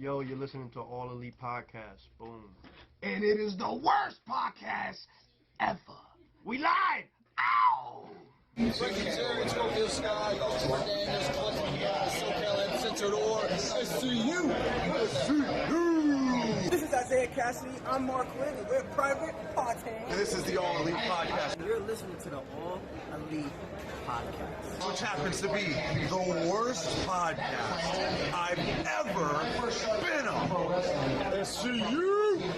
Yo, you're listening to All Elite Podcast. Boom. And it is the worst podcast ever. We lied! Ow! Frankie Terry, Scorpio Sky, Mark Daniels, SoCal Uncensored Or, SCU! This is Isaiah Cassidy, I'm Mark Quinn, and we're Private Podcast. And this is the All Elite Podcast. You're listening to the All Elite Podcast. Which happens to be the worst podcast I've ever been on. SCU!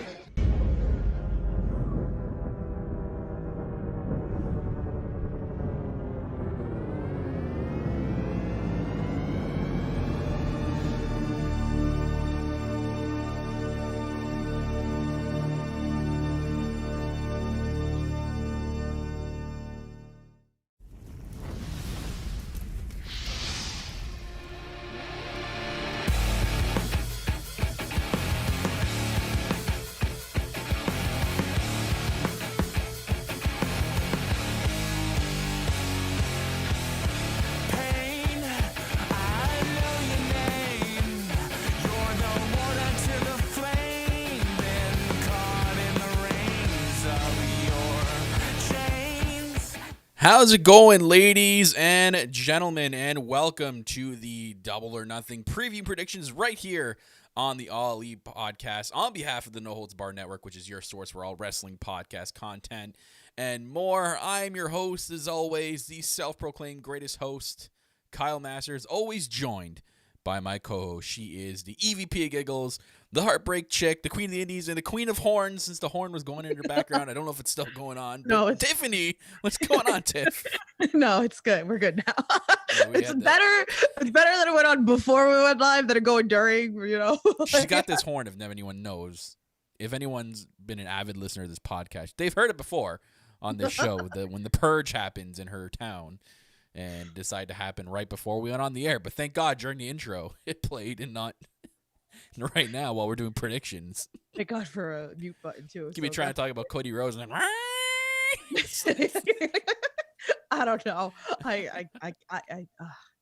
How's it going, ladies and gentlemen, and welcome to the Double or Nothing preview predictions right here on the All Elite Podcast on behalf of the No Holds Barred Network, which is your source for all wrestling podcast content and more. I'm your host, as always, the self-proclaimed greatest host, Kyle Masters, always joined by my co-host. She is the EVP of Giggles, the Heartbreak Chick, the Queen of the Indies, and the Queen of Horns, since the horn was going in her background. I don't know if it's still going on. No, it's Tiffany. What's going on, Tiff? No, it's good. We're good now. Yeah, It's better than it went on before we went live than it going during, you know. She's got this horn if anyone knows. If anyone's been an avid listener to this podcast, they've heard it before on this show, that when the purge happens in her town and decided to happen right before we went on the air. But thank God during the intro it played and not right now while we're doing predictions. Thank God for a mute button too. Could be trying to talk about Cody Rhodes and then I don't know.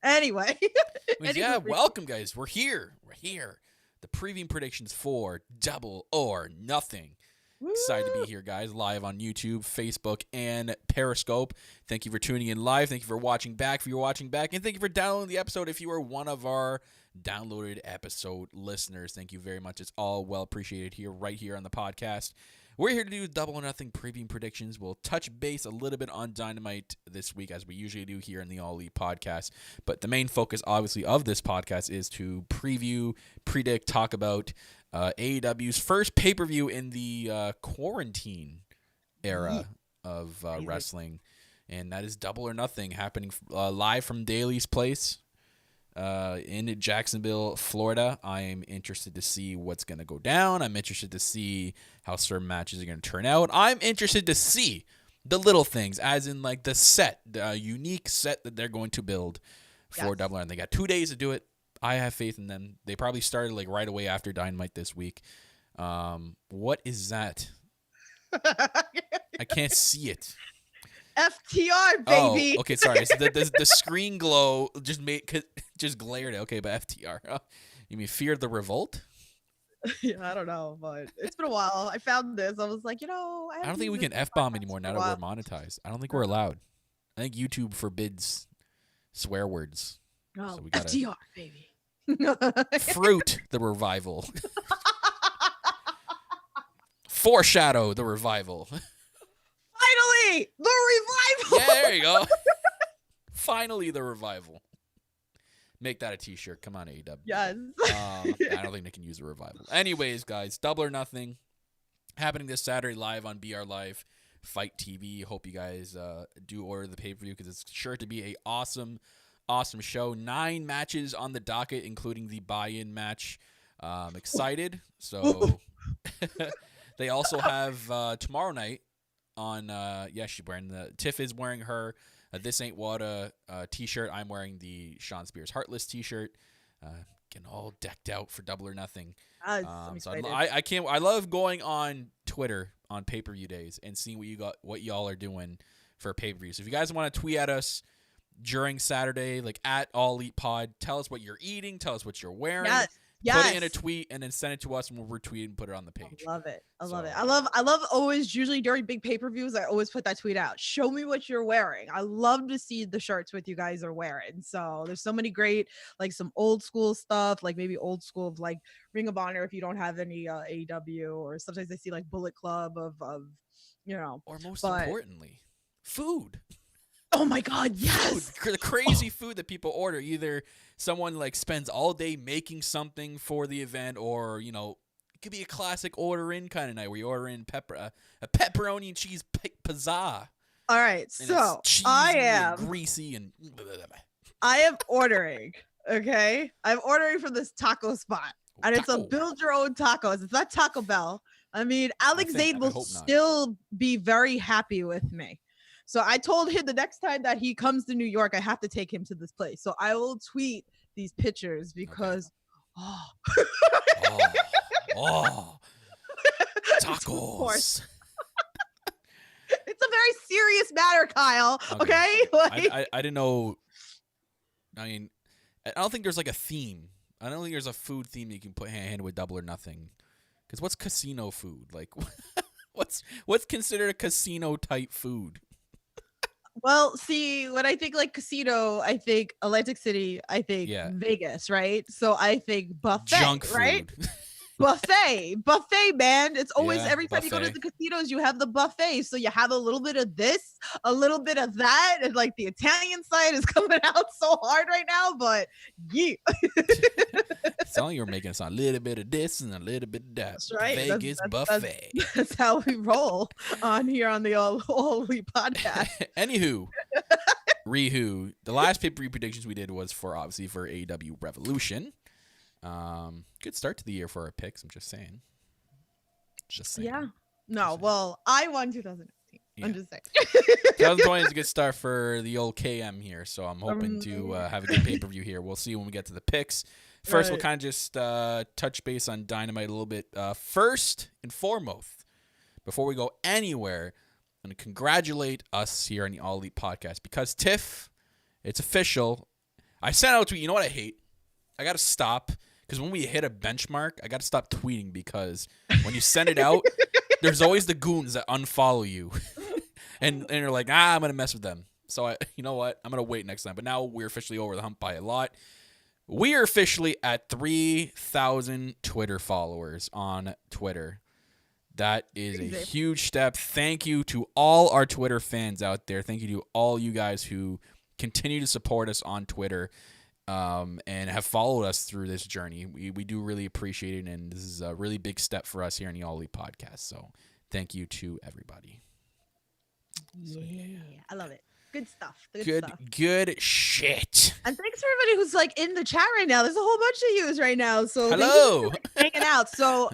Anyway. yeah, welcome guys. We're here. The preview predictions for Double or Nothing. Excited to be here, guys, live on YouTube, Facebook, and Periscope. Thank you for tuning in live. Thank you for watching back if you're watching back. And thank you for downloading the episode if you are one of our downloaded episode listeners. Thank you very much. It's all well appreciated here, right here on the podcast. We're here to do Double or Nothing preview predictions. We'll touch base a little bit on Dynamite this week, as we usually do here in the All Elite Podcast. But the main focus, obviously, of this podcast is to preview, predict, talk about AEW's first pay-per-view in the quarantine era of wrestling. And that is Double or Nothing, happening live from Daly's Place in Jacksonville, Florida. I am interested to see what's going to go down. I'm interested to see how certain matches are going to turn out. I'm interested to see the little things, as in like the set, the unique set that they're going to build for Double or Nothing. They got 2 days to do it. I have faith in them. They probably started like right away after Dynamite this week. What is that? I can't see it. FTR, baby. Oh, okay, sorry. So the screen glow just glared. Okay, but FTR. You mean Fear the Revolt? Yeah, I don't know, but it's been a while. I found this. I was like, you know, I don't think we can F-bomb anymore now that we're monetized. I don't think we're allowed. I think YouTube forbids swear words. No, so we gotta... FTR, baby. Fruit the revival. Foreshadow the revival. Finally, the revival. Yeah, there you go. Finally, the revival. Make that a t-shirt. Come on, AEW. Yes. I don't think they can use a revival. Anyways, guys, Double or Nothing happening this Saturday live on BR Live Fight TV. Hope you guys do order the pay-per-view, because it's sure to be a awesome show. 9 matches on the docket, including the buy-in match. Excited. So they also have tomorrow night on she's wearing Tiff is wearing her This Ain't Wada t-shirt. I'm wearing the Sean Spears Heartless t-shirt. Getting all decked out for Double or Nothing. So I love going on Twitter on pay-per-view days and seeing what y'all are doing for pay-per-view. So if you guys want to tweet at us during Saturday, like at All Elite Pod, tell us what you're eating, tell us what you're wearing. Yes. Put it in a tweet and then send it to us, and we'll retweet it and put it on the page. I love it. I love always, usually during big pay-per-views, I always put that tweet out. Show me what you're wearing. I love to see the shirts what you guys are wearing. So there's so many great, like some old school stuff, like maybe old school of like Ring of Honor if you don't have any AEW, or sometimes I see like Bullet Club of Or most importantly, food. Oh my God, yes. The crazy food that people order. Either someone like spends all day making something for the event, or, it could be a classic order in kind of night where you order in a pepperoni and cheese pizza. All right, so I am greasy and I am ordering, okay? I'm ordering from this taco spot. And it's a build your own tacos. It's not Taco Bell. I mean, Alex Zane will still be very happy with me. So I told him the next time that he comes to New York, I have to take him to this place. So I will tweet these pictures because, tacos. It's a very serious matter, Kyle. Okay? I didn't know. I mean, I don't think there's like a theme. I don't think there's a food theme that you can put hand with Double or Nothing. Because what's casino food? Like, what's considered a casino type food? Well, see, when I think like casino, I think Atlantic City, I think Vegas, right? So I think buffet, junk food. Right? buffet, man. It's always every time you go to the casinos, you have the buffet. So you have a little bit of this, a little bit of that, and like the Italian side is coming out so hard right now. But yeah, it's only you're making us a little bit of this and a little bit of that. That's right. Vegas buffet. That's how we roll on here on the All Elite podcast. Anywho, the last pay-per-view predictions we did was for AEW Revolution. Good start to the year for our picks. I'm just saying. Yeah. No, well, I won 2019. Yeah. I'm just saying. 2020 is a good start for the old KM here, so I'm hoping to have a good pay-per-view here. We'll see when we get to the picks. First, we'll kind of just touch base on Dynamite a little bit. First and foremost, before we go anywhere, I'm going to congratulate us here on the All Elite podcast because Tiff, it's official. I sent out a tweet. You know what I hate? I got to stop. Because when we hit a benchmark, I got to stop tweeting because when you send it out, there's always the goons that unfollow you. and you're like, I'm going to mess with them. So, you know what? I'm going to wait next time. But now we're officially over the hump by a lot. We are officially at 3,000 Twitter followers on Twitter. That is a huge step. Thank you to all our Twitter fans out there. Thank you to all you guys who continue to support us on Twitter. And have followed us through this journey. We do really appreciate it, and this is a really big step for us here in the All Elite podcast. So thank you to everybody. Yeah. I love it. Good stuff. Good shit. And thanks for everybody who's like in the chat right now. There's a whole bunch of yous right now. So hello, hanging out. So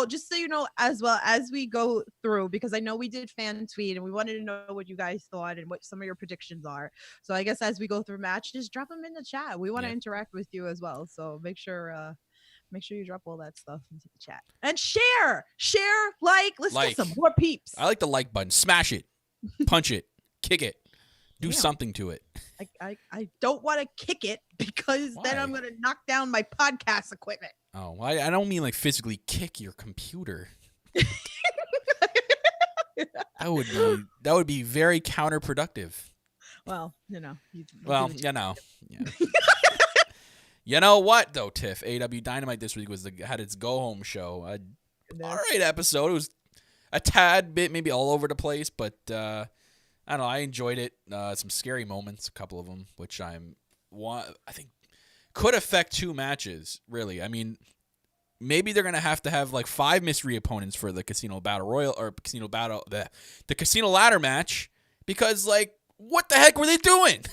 just so you know, as well as we go through, because I know we did fan tweet and we wanted to know what you guys thought and what some of your predictions are. So I guess as we go through matches, drop them in the chat. We want to interact with you as well. So make sure you drop all that stuff into the chat and share, let's get some more peeps. I like the like button. Smash it, punch it, kick it. Do something to it. I don't want to kick it because then I'm going to knock down my podcast equipment. Oh, I don't mean like physically kick your computer. That would be very counterproductive. Well, Yeah. You know what though, Tiff? AEW Dynamite this week had its go home show. All right episode. It was a tad bit maybe all over the place, but I don't know. I enjoyed it. Some scary moments, a couple of them, which I think could affect two matches. Really, I mean, maybe they're gonna have to have like 5 mystery opponents for the Casino Battle Royal or the Casino Ladder match because like what the heck were they doing?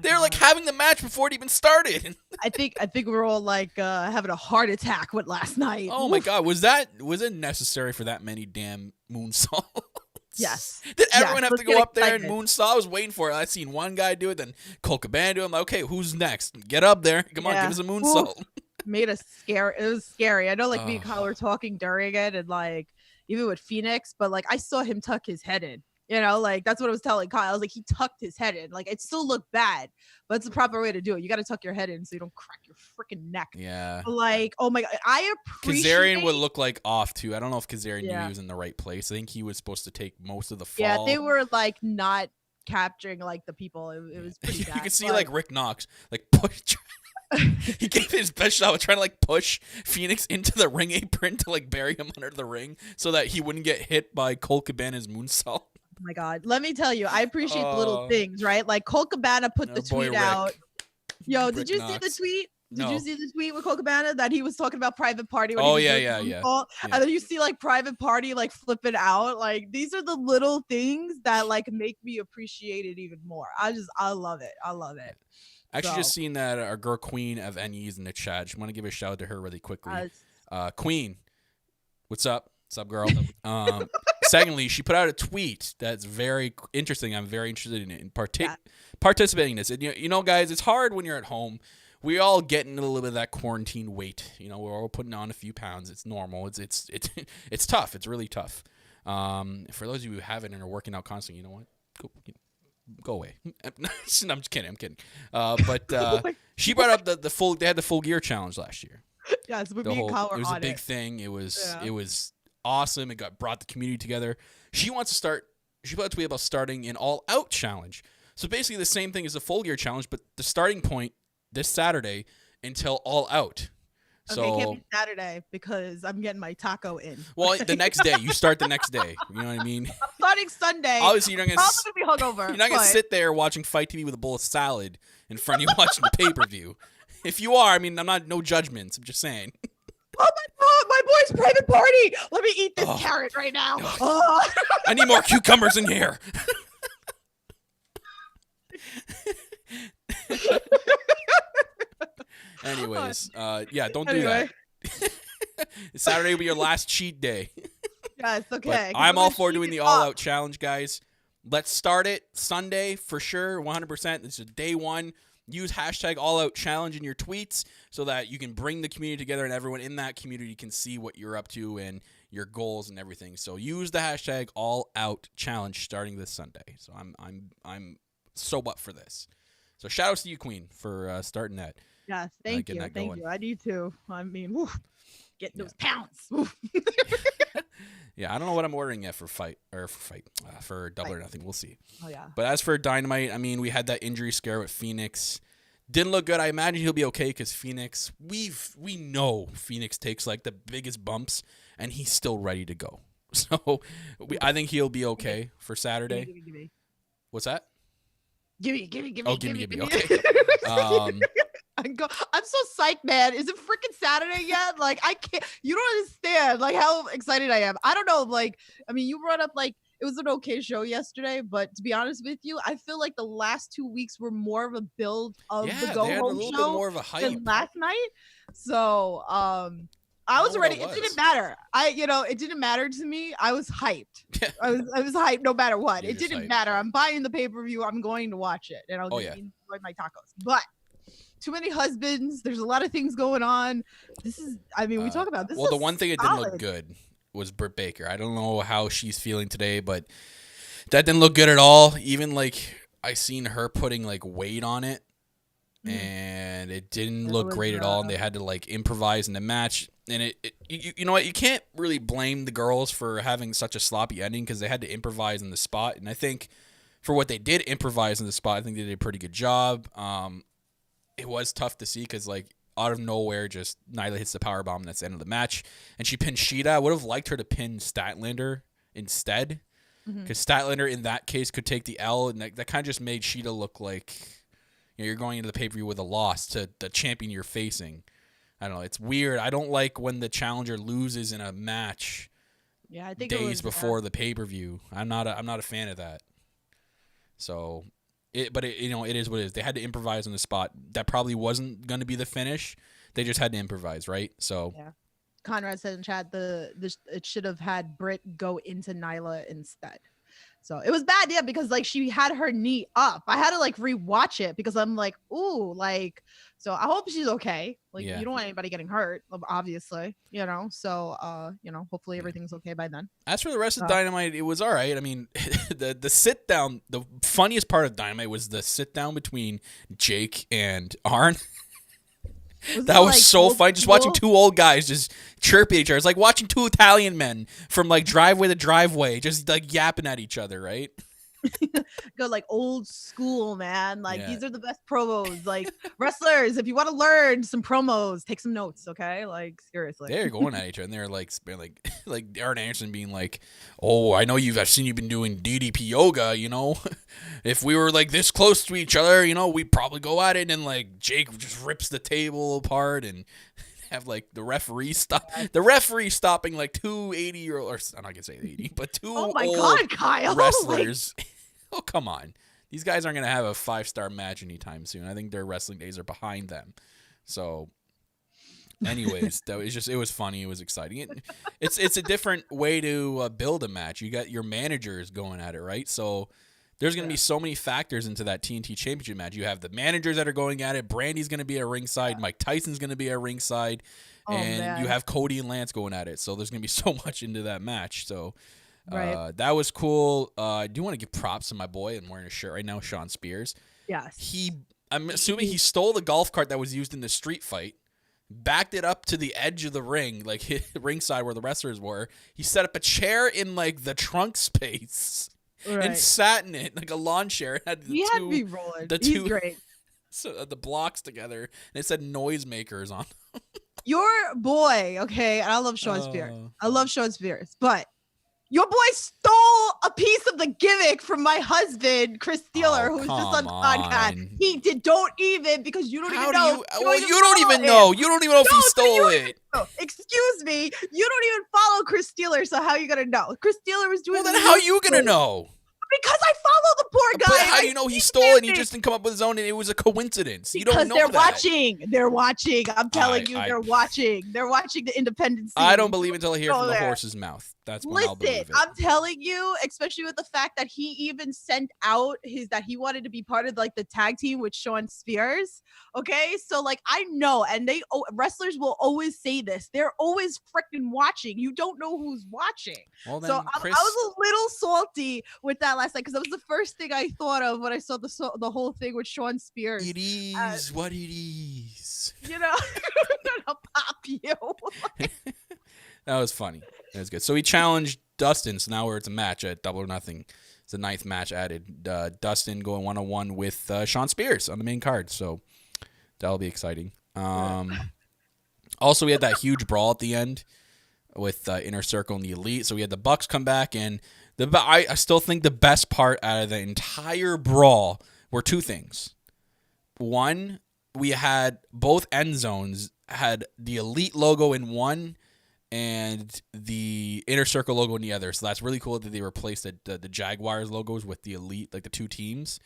They're like having the match before it even started. I think we're all like having a heart attack with last night. Oh my God, was it necessary for that many damn moonsaults? Yes. Did everyone have to go up there and moonsault? I was waiting for it. I seen one guy do it, then Colt Cabana do it. I'm like, okay, who's next? Get up there. Come on, give us a moonsault. Made us scary. It was scary. I know like me and Kyle were talking during it and like even with Phoenix, but like I saw him tuck his head in. You know, like that's what I was telling Kyle. I was like, he tucked his head in. Like it still looked bad, but it's the proper way to do it. You got to tuck your head in so you don't crack your freaking neck. Yeah. But like, oh my god, I appreciate. Kazarian would look like off too. I don't know if Kazarian knew Yeah. he was in the right place. I think he was supposed to take most of the fall. Yeah, they were like not capturing like the people. It was pretty You bad. could see but- like Rick Knox like push. He gave his best shot with trying to like push Phoenix into the ring apron to like bury him under the ring so that he wouldn't get hit by Cole Cabana's moonsault. Oh my god, let me tell you, I appreciate the little things, right? Like Cole Cabana put the boy tweet Rick. out. Yo, Rick did you see Knox. the tweet? Did No. you see the tweet with Cole Cabana that he was talking about Private Party? When Oh, he was yeah, doing yeah, the moonsault? yeah. And then you see like Private Party like flipping out. Like these are the little things that like make me appreciate it even more. I love it. I love it. Actually, So- just seen that our girl Queen of NE's in the chat. Just want to give a shout out to her really quickly. Queen, what's up? What's up, girl? Secondly, she put out a tweet that's very interesting. I'm very interested in it, in participating in this. And you know, guys, it's hard when you're at home. We all getting a little bit of that quarantine weight. You know, we're all putting on a few pounds. It's normal. It's it's tough. It's really tough. For those of you who haven't and are working out constantly, you know what? Go away. I'm just kidding. I'm kidding. But she brought up the full. They had the Full Gear Challenge last year. Yes, with The me and Kyle were it was on a big it. thing. It was Yeah. it was awesome. It brought the community together. She wants to start. She put a tweet about starting an All Out Challenge. So basically the same thing as the Full Gear Challenge, but the starting point this Saturday until All Out. Okay, So can't be Saturday because I'm getting my taco in. well, the next day you start the next day. You know what I mean? I'm starting Sunday. Obviously, you're not Probably gonna gonna be hungover. you're not gonna but- sit there watching Fight TV with a bowl of salad in front of you watching the pay per view. If you are, I mean, I'm not no judgments. I'm just saying. Oh my god, my boy's Private Party. Let me eat this Oh. carrot right now. Oh. I need more cucumbers in here. Anyways, yeah, don't do that. Saturday will be your last cheat day. Yes, But okay. I'm all for doing the All Out Challenge, guys. Let's start it Sunday for sure, 100%. This is day one. Use hashtag All Out Challenge in your tweets so that you can bring the community together and everyone in that community can see what you're up to and your goals and everything. So use the hashtag All Out Challenge starting this Sunday. So I'm so up for this. So shout outs to you, Queen, for starting that. Yes, thank getting you. that Thank going. you. I need to. I mean, woo, getting those pounds. Woo. Yeah, I don't know what I'm ordering yet for for Double or Nothing. We'll see. Oh yeah. But as for Dynamite, I mean, we had that injury scare with Phoenix. Didn't look good. I imagine he'll be okay because Phoenix, we know Phoenix takes like the biggest bumps, and he's still ready to go. So I think he'll be okay for Saturday. Give me. What's that? Give me. Oh, give me. Okay. I'm so psyched, man. Is it freaking Saturday yet? Like, I can't. You don't understand, like, how excited I am. I don't know. Like, I mean, you brought up like it was an okay show yesterday, but to be honest with you, I feel like the last 2 weeks were more of a build of Yeah, the go they had a home little show bit more of a hype. than last night. So, I was know what ready. it It was. didn't matter. It didn't matter to me. I was hyped. I was hyped no matter what. You're It just didn't hyped. matter. I'm buying the pay-per-view. I'm going to watch it, and I'll Oh, get yeah. enjoy my tacos. But too many husbands. There's a lot of things going on. This is. I mean, we talk about this. Well, is the one thing that didn't look solid. good was Britt Baker. I don't know how she's feeling today, but that didn't look good at all. Even like I seen her putting like weight on it, and it didn't It look was, great at all. And they had to like improvise in the match. And you know what? You can't really blame the girls for having such a sloppy ending because they had to improvise in the spot. And I think for what they did improvise in the spot, I think they did a pretty good job. It was tough to see because like out of nowhere, just Nyla hits the powerbomb and that's the end of the match. And she pinned Sheeta. I would have liked her to pin Statlander instead because Statlander in that case could take the L, and that kind of just made Sheeta look like you're going into the pay-per-view with a loss to the champion you're facing. I don't know. It's weird. I don't like when the challenger loses in a match Yeah, I think it days was, before the pay-per-view. I'm not a fan of that. So, it is what it is. They had to improvise on the spot. That probably wasn't going to be the finish. They just had to improvise, right? So, Yeah. Conrad said in chat it should have had Britt go into Nyla instead. So it was bad, yeah, because like she had her knee up. I had to like rewatch it because I'm like, ooh, like, so I hope she's okay. Like, you don't want anybody getting hurt, obviously, you know. So hopefully everything's okay by then. As for the rest of Dynamite, it was all right. I mean, the sit down, the funniest part of Dynamite was the sit down between Jake and Arn. That was like so funny. Just watching two old guys just chirp at each other. It's like watching two Italian men from like driveway to driveway, just like yapping at each other, right? Go like old school, man. Like these are the best promos. Like wrestlers, if you want to learn some promos, take some notes, okay? Like seriously. They're going at each other, and they're like Arn Anderson being like, "Oh, I know I've seen you've been doing DDP yoga. You know, if we were like this close to each other, you know, we'd probably go at it." And then like Jake just rips the table apart and have like the referee stopping like two 80-year-old, or I'm not gonna say 80, but two oh my god, Kyle wrestlers. Oh, come on. These guys aren't going to have a 5-star match anytime soon. I think their wrestling days are behind them. So, anyways, it was funny. It was exciting. It's a different way to build a match. You got your managers going at it, right? So, there's going to be so many factors into that TNT Championship match. You have the managers that are going at it. Brandy's going to be at ringside. Mike Tyson's going to be at ringside. And you have Cody and Lance going at it. So, there's going to be so much into that match. So, right. That was cool. I do want to give props to my boy. I'm wearing a shirt right now, Sean Spears. Yes. I'm assuming he stole the golf cart that was used in the street fight, backed it up to the edge of the ring, like ringside where the wrestlers were. He set up a chair in like the trunk space and sat in it like a lawn chair. He had me rolling. He's great. So the blocks together, and it said noisemakers on them. Your boy, okay, and I love Sean Spears. I love Sean Spears, but your boy stole a piece of the gimmick from my husband, Chris Steeler, who's just on the podcast. He did. Don't even, because you don't even know. You don't even know. You don't even know if he stole it. Excuse me. You don't even follow Chris Steeler, so how are you going to know? Chris Steeler was doing. Well, then how are you going to know? Because I follow the poor guy. But how do you know he stole it and he just didn't come up with his own and it was a coincidence? You don't know they're watching. They're watching. I'm telling you, they're watching. They're watching the independent scene. I don't believe until I hear from the horse's mouth. That's when I'll believe it. I'm telling you, especially with the fact that he even sent out that he wanted to be part of like the tag team with Sean Spears. Okay, so like I know, and wrestlers will always say this. They're always freaking watching. You don't know who's watching. Well, then, so I was a little salty with that last night because that was the first thing I thought of when I saw the whole thing with Sean Spears. It is what it is. You know, I'll pop you. That was funny. That was good. So he challenged Dustin. So now it's a match at Double or Nothing. It's the 9th match added. Dustin going 1-on-1 with Sean Spears on the main card. So that'll be exciting. Also, we had that huge brawl at the end with Inner Circle and the Elite. So we had the Bucks come back. And I still think the best part out of the entire brawl were two things. One, we had both end zones had the Elite logo in one and the Inner Circle logo in the other. So that's really cool that they replaced the Jaguars logos with the Elite, like the two teams.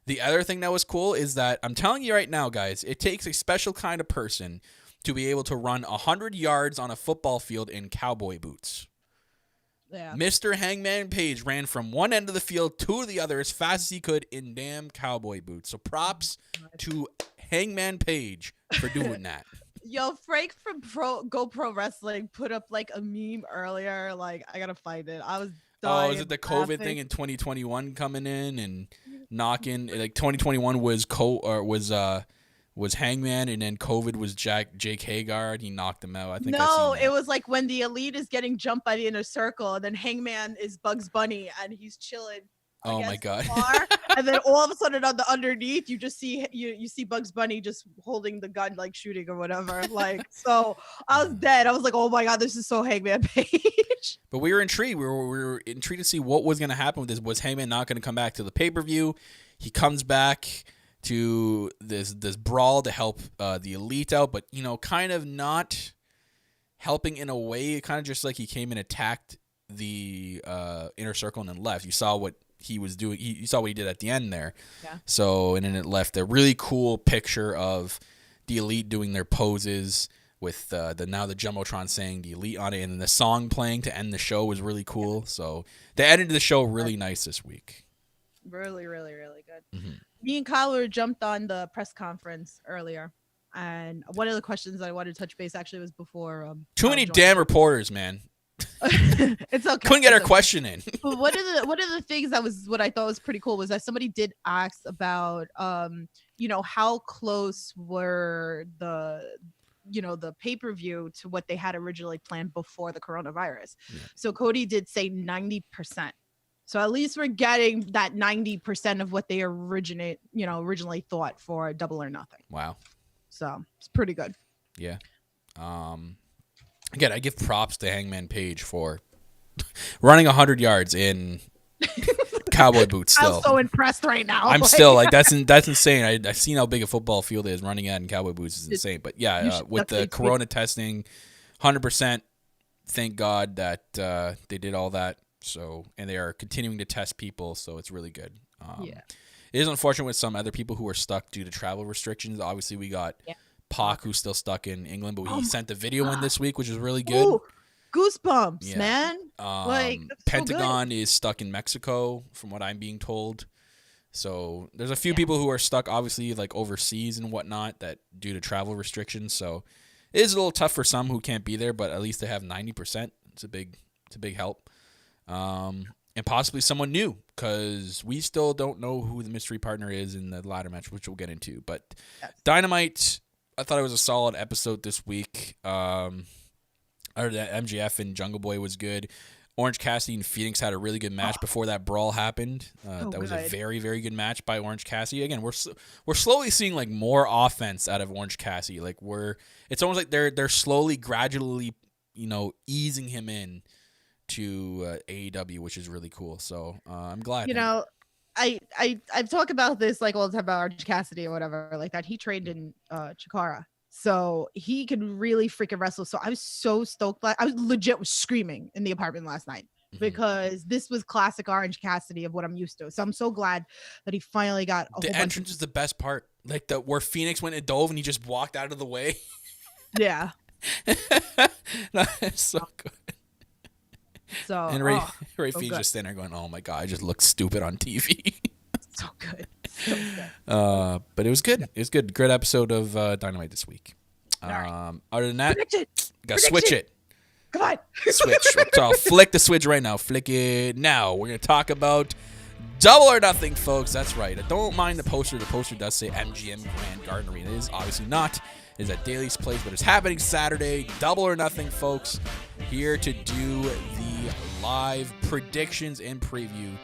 The other thing that was cool is that I'm telling you right now, guys, it takes a special kind of person to be able to run 100 yards on a football field in cowboy boots. Yeah. Mr. Hangman Page ran from one end of the field to the other as fast as he could in damn cowboy boots. So props to Hangman Page for doing that. Yo, Frank from GoPro Wrestling put up like a meme earlier. Like, I gotta find it. I was dying. Oh, is it the COVID thing in 2021 coming in and knocking? Like 2021 was Hangman, and then COVID was Jake Hagar. He knocked him out. I think. No, it was like when the Elite is getting jumped by the Inner Circle, and then Hangman is Bugs Bunny, and he's chilling. Oh my god! And then all of a sudden on the underneath, you just see you see Bugs Bunny just holding the gun, like shooting or whatever. Like, so I was dead. I was like, oh my god, this is so Hangman Page. But we were intrigued. We were intrigued to see what was going to happen with this. Was Hangman not going to come back to the pay-per-view? He comes back to this brawl to help the Elite out, but kind of not helping in a way. Kind of just like he came and attacked the Inner Circle and then left. You saw what he was doing. You saw what he did at the end there. Yeah. So, and then it left a really cool picture of the Elite doing their poses. with the Jumbotron saying the Elite on it, and then the song playing to end the show was really cool. So they ended the show really nice this week. Really, really, really good. Mm-hmm. Me and Kyler jumped on the press conference earlier, and one of the questions I wanted to touch base actually was before. Too many damn reporters, man. It's okay. Couldn't get our okay. question in. But one of the things what I thought was pretty cool was that somebody did ask about how close were the pay-per-view to what they had originally planned before the coronavirus. Yeah. So Cody did say 90%. So at least we're getting that 90% of what they originally thought for Double or Nothing. Wow. So it's pretty good. Yeah. Again, I give props to Hangman Page for running 100 yards in cowboy boots. Still, I'm so impressed right now. I'm still like that's insane. I've seen how big a football field is. Running out in cowboy boots is insane. But yeah, with the corona testing, 100%. Thank God that they did all that. So, and they are continuing to test people. So it's really good. It is unfortunate with some other people who are stuck due to travel restrictions. Obviously, we got. Yeah. Pac, who's still stuck in England, but he sent the video in this week, which is really good. Ooh, goosebumps, man. Pentagon is stuck in Mexico, from what I'm being told. So there's a few people who are stuck, obviously, like overseas and whatnot, that due to travel restrictions. So it is a little tough for some who can't be there, but at least they have 90%. It's a big help. And possibly someone new, because we still don't know who the mystery partner is in the ladder match, which we'll get into. But Dynamite. I thought it was a solid episode this week. Other than MJF and Jungle Boy was good. Orange Cassidy and Phoenix had a really good match before that brawl happened. That was a very, very good match by Orange Cassidy. Again, we're slowly seeing like more offense out of Orange Cassidy. Like it's almost like they're slowly, gradually, easing him in to AEW, which is really cool. So I'm glad. I've talked about this like all the time about Orange Cassidy or whatever like that. He trained in Chikara, so he can really freaking wrestle. So I was so stoked. I was legit screaming in the apartment last night because this was classic Orange Cassidy of what I'm used to. So I'm so glad that he finally got the entrance is the best part. Like where Phoenix went and dove and he just walked out of the way. Yeah, that's so good. So and Ray Phoenix just standing there going, "Oh my god, I just look stupid on TV." So good. So good. But it was good. It was good. Great episode of Dynamite this week. Other than that, gotta switch it. Come on, switch. So I'll flick the switch right now. Flick it now. We're gonna talk about Double or Nothing, folks. That's right. I don't mind the poster. The poster does say MGM Grand Garden Arena. It is obviously not. It is at Daly's Place, but it's happening Saturday. Double or Nothing, folks. Here to do the live predictions and preview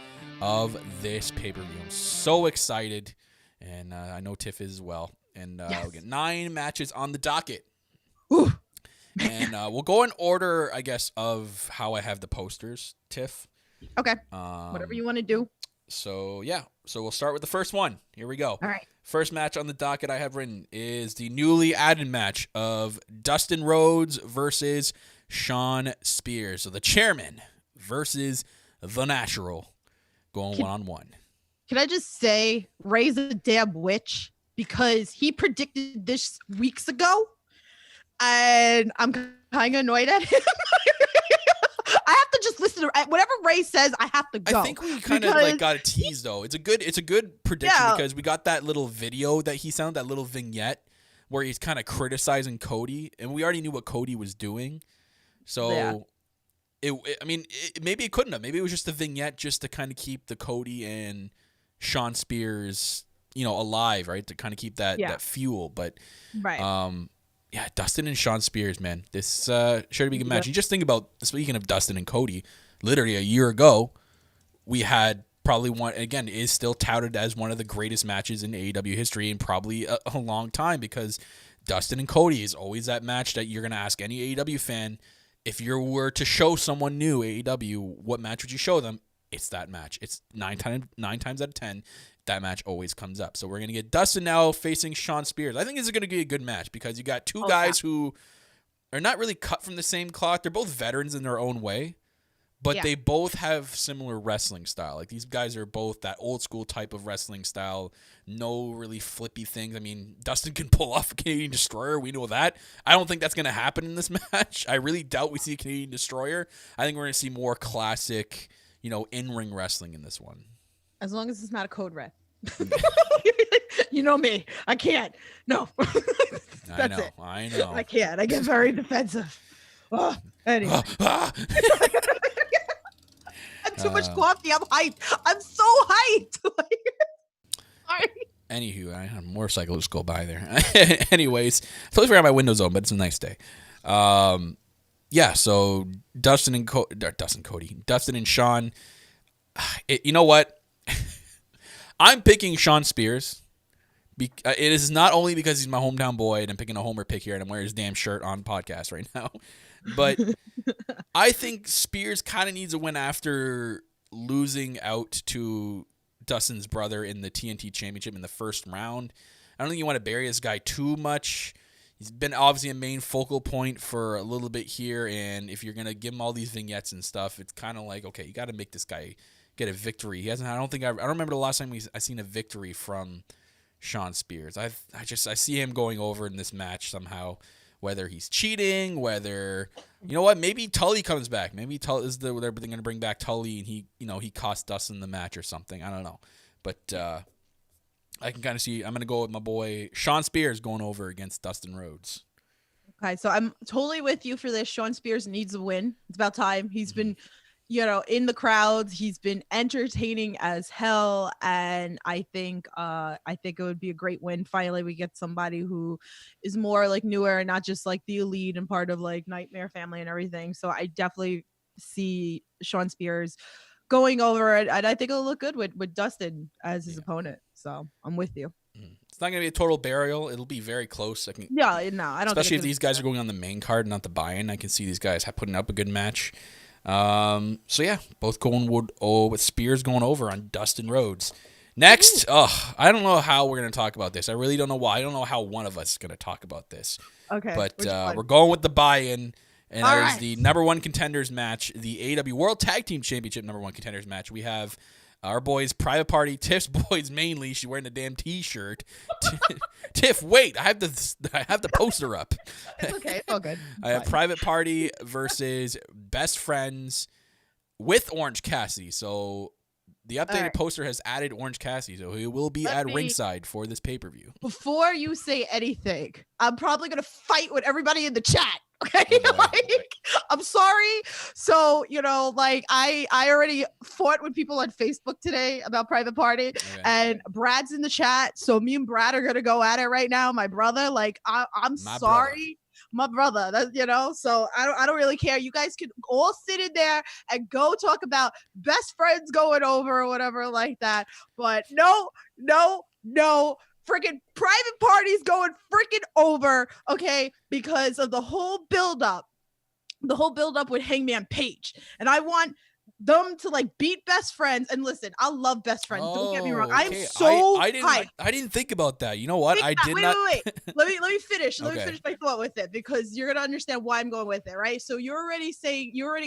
of this pay-per-view. I'm so excited, and I know Tiff is as well. And we'll get 9 matches on the docket. Ooh. And we'll go in order, I guess, of how I have the posters, Tiff. Okay. Whatever you want to do. So, yeah. So we'll start with the first one. Here we go. All right. First match on the docket I have written is the newly added match of Dustin Rhodes versus Sean Spears. So the chairman versus the natural going one-on-one. Can I just say Ray's a damn witch because he predicted this weeks ago and I'm kind of annoyed at him. I have to just listen to whatever Ray says. I have to go. I think we kind of like got a tease though. It's a good prediction because we got that little video that he sounded, that little vignette where he's kind of criticizing Cody, and we already knew what Cody was doing. So, maybe it couldn't have. Maybe it was just a vignette just to kind of keep the Cody and Sean Spears, alive, right? To kind of keep that fuel. But, Dustin and Sean Spears, man, this sure to be a good match. You just think about, speaking of Dustin and Cody, literally a year ago, we had probably one, again, is still touted as one of the greatest matches in AEW history in probably a long time, because Dustin and Cody is always that match that you're going to ask any AEW fan, if you were to show someone new AEW, what match would you show them? It's that match. It's 9 times out of 10. That match always comes up. So we're going to get Dustin now facing Sean Spears. I think this is going to be a good match because you got two guys who are not really cut from the same cloth. They're both veterans in their own way, But they both have similar wrestling style. Like, these guys are both that old school type of wrestling style. No really flippy things. I mean, Dustin can pull off a Canadian Destroyer. We know that. I don't think that's going to happen in this match. I really doubt we see a Canadian Destroyer. I think we're going to see more classic, in-ring wrestling in this one. As long as it's not a code red. You know me. I can't. No. I know. I can't. I get very defensive. Oh, anyway. Too much coffee. I'm hyped. I'm so hyped. Sorry. Anywho, I had a motorcycle just go by there. Anyways, totally forgot my window's open, but it's a nice day. So Dustin and Sean. You know what? I'm picking Sean Spears. It is not only because he's my hometown boy and I'm picking a homer pick here and I'm wearing his damn shirt on podcast right now, but I think Spears kind of needs a win after losing out to Dustin's brother in the TNT Championship in the first round. I don't think you want to bury this guy too much. He's been obviously a main focal point for a little bit here, and if you're going to give him all these vignettes and stuff, it's kind of like, okay, you got to make this guy get a victory. He hasn't. I don't remember the last time I seen a victory from Sean Spears. I see him going over in this match somehow, whether he's cheating, whether, maybe Tully comes back. Maybe Tully is they're going to bring back Tully and he cost Dustin the match or something. I don't know. But I can kind of see, I'm going to go with my boy Sean Spears going over against Dustin Rhodes. Okay, so I'm totally with you for this. Sean Spears needs a win. It's about time. He's been in the crowds, he's been entertaining as hell, and I think it would be a great win. Finally, we get somebody who is more like newer and not just like the elite and part of like Nightmare Family and everything. So I definitely see Sean Spears going over it, and I think it'll look good with Dustin as his opponent. So I'm with you. It's not going to be a total burial. It'll be very close. I don't. Especially if these guys are going on the main card, not the buy-in. I can see these guys putting up a good match. Both going with Spears going over on Dustin Rhodes. Next, I don't know how we're going to talk about this. I really don't know why. I don't know how one of us is going to talk about this. Okay. But we're going with the buy-in, and there's the number one contenders match, the AEW World Tag Team Championship number one contenders match. We have our boys, Private Party, Tiff's boys mainly. She's wearing the damn T-shirt. Tiff, wait, I have the poster up. It's okay, it's all good. I have Private Party versus Best Friends with Orange Cassidy. So the updated poster has added Orange Cassidy, so he will be at ringside for this pay-per-view. Before you say anything, I'm probably gonna fight with everybody in the chat. Okay, I'm sorry. So, I already fought with people on Facebook today about Private Party, and Brad's in the chat. So me and Brad are gonna go at it right now. My brother, I'm sorry. My brother, so I don't really care. You guys can all sit in there and go talk about Best Friends going over or whatever like that. But no. Freaking Private Party's going freaking over, okay, because of the whole build-up with Hangman Page. And I want them to beat Best Friends. And listen, I love Best Friends. Don't get me wrong. I am so hyped. I didn't think about that. You know what? Wait. Let me finish. Let me finish my thought with it, because you're gonna understand why I'm going with it, right? So you already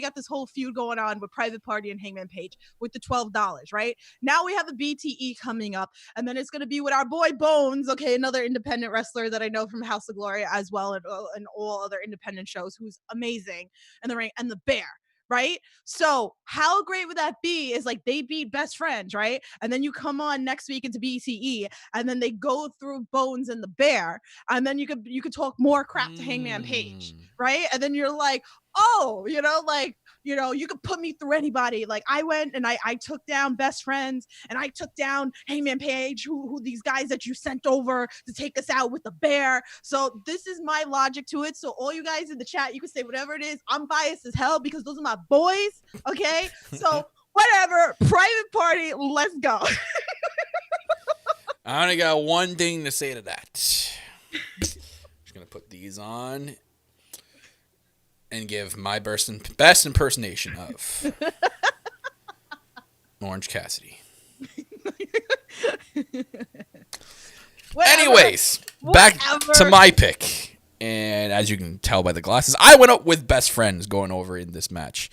got this whole feud going on with Private Party and Hangman Page with the $12, right? Now we have a BTE coming up, and then it's gonna be with our boy Bones, okay, another independent wrestler that I know from House of Glory as well, and all other independent shows, who's amazing in the ring, and the Bear. Right? So how great would that be is they beat Best Friends, right? And then you come on next week into BCE, and then they go through Bones and the Bear, and then you could talk more crap to Hangman Page, right? And then you're like, oh, you could put me through anybody. I went and I took down Best Friends, and I took down Hangman Page, who these guys that you sent over to take us out with the Bear. So this is my logic to it. So all you guys in the chat, you can say whatever it is. I'm biased as hell because those are my boys. Okay. So whatever. Private Party. Let's go. I only got one thing to say to that. Just going to put these on and give my best impersonation of Orange Cassidy. Anyways, back to my pick. And as you can tell by the glasses, I went up with Best Friends going over in this match.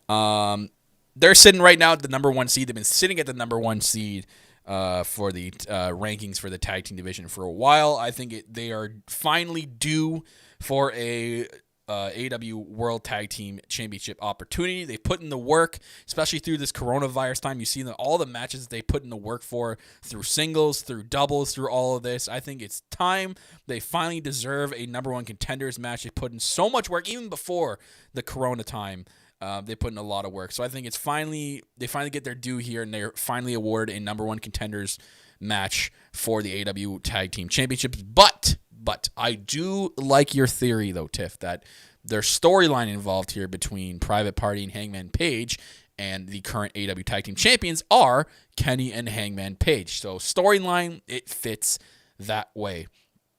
They're sitting right now at the number 1 seed. They've been sitting at the number 1 seed for the rankings for the tag team division for a while. I think they are finally due for a AEW World Tag Team Championship opportunity. They put in the work, especially through this coronavirus time. You see all the matches they put in the work for through singles, through doubles, through all of this. I think it's time. They finally deserve a number 1 contenders match. They put in so much work even before the corona time. They put in a lot of work. So I think they finally get their due here, and they're finally awarded a number 1 contenders match for the AEW Tag Team Championships. But I do like your theory, though, Tiff, that there's storyline involved here between Private Party and Hangman Page, and the current AEW Tag Team Champions are Kenny and Hangman Page. So storyline, it fits that way.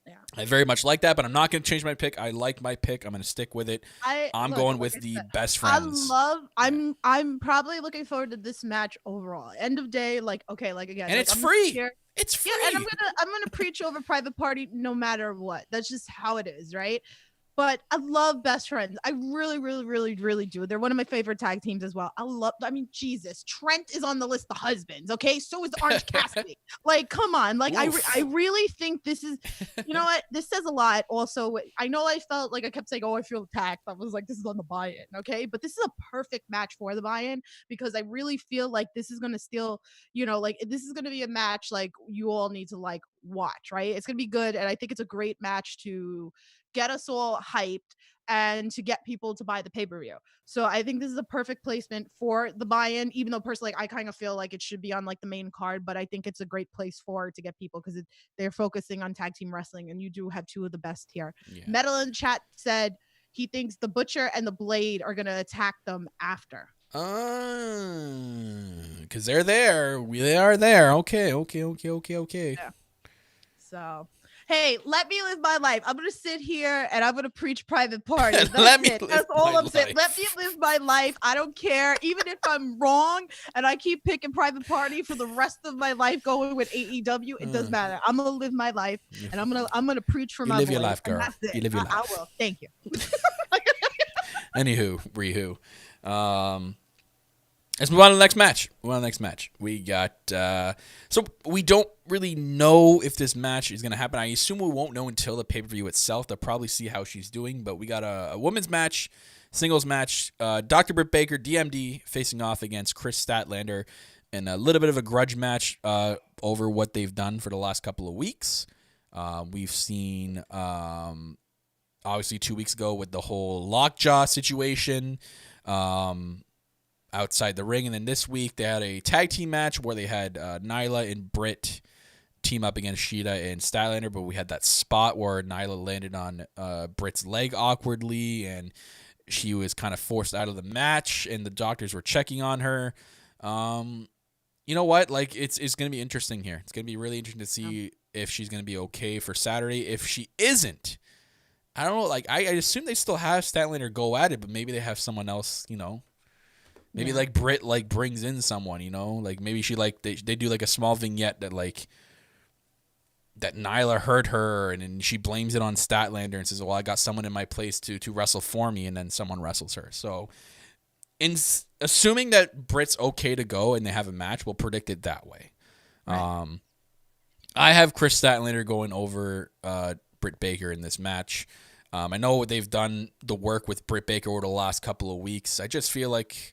Yeah. I very much like that, but I'm not going to change my pick. I like my pick. I'm going to stick with it. I'm going with the best friends. I'm probably looking forward to this match overall. End of day, again. And it's free. It's free. Yeah, and I'm gonna preach over Private Party no matter what. That's just how it is, right? But I love Best Friends. I really, really, really, really do. They're one of my favorite tag teams as well. Jesus, Trent is on the list of husbands, okay? So is Orange Cassidy. Come on. I really think this is, you know what? This says a lot. Also, I know I felt like I kept saying, I feel attacked. I was like, this is on the buy-in, okay? But this is a perfect match for the buy-in because I really feel like this is going to still, this is going to be a match you all need to watch, right? It's going to be good. And I think it's a great match to get us all hyped and to get people to buy the pay-per-view. So I think this is a perfect placement for the buy-in, even though personally I kind of feel like it should be on the main card, but I think it's a great place to get people because they're focusing on tag team wrestling, and you do have two of the best here. Yeah. Metal in chat said he thinks the Butcher and the Blade are going to attack them after. Because they're there. They are there. Okay. Yeah. So... Hey, let me live my life. I'm going to sit here and I'm going to preach Private Party. That's all I'm saying. Let me live my life. I don't care. Even if I'm wrong and I keep picking Private Party for the rest of my life going with AEW, it doesn't matter. I'm going to live my life and I'm going to preach for my live voice, your life, girl. You live your life. I will. Thank you. Anywho, Rihu. Let's move on to the next match. We got so we don't really know if this match is going to happen. I assume we won't know until the pay-per-view itself. They'll probably see how she's doing. But we got a women's match, singles match. Dr. Britt Baker, DMD, facing off against Chris Statlander in a little bit of a grudge match over what they've done for the last couple of weeks. We've seen, obviously, 2 weeks ago with the whole lockjaw situation. Outside the ring, and then this week they had a tag team match where they had Nyla and Britt team up against Shida and Statlander, but we had that spot where Nyla landed on Britt's leg awkwardly, and she was kind of forced out of the match, and the doctors were checking on her. You know what? It's going to be interesting here. It's going to be really interesting to see if she's going to be okay for Saturday. If she isn't, I don't know. I assume they still have Statlander go at it, but maybe they have someone else, Maybe Britt brings in someone, maybe she they do a small vignette that that Nyla hurt her, and then she blames it on Statlander and says, well, I got someone in my place to wrestle for me, and then someone wrestles her. So assuming that Britt's okay to go and they have a match, we'll predict it that way. Right. I have Chris Statlander going over Britt Baker in this match. I know they've done the work with Britt Baker over the last couple of weeks. I just feel like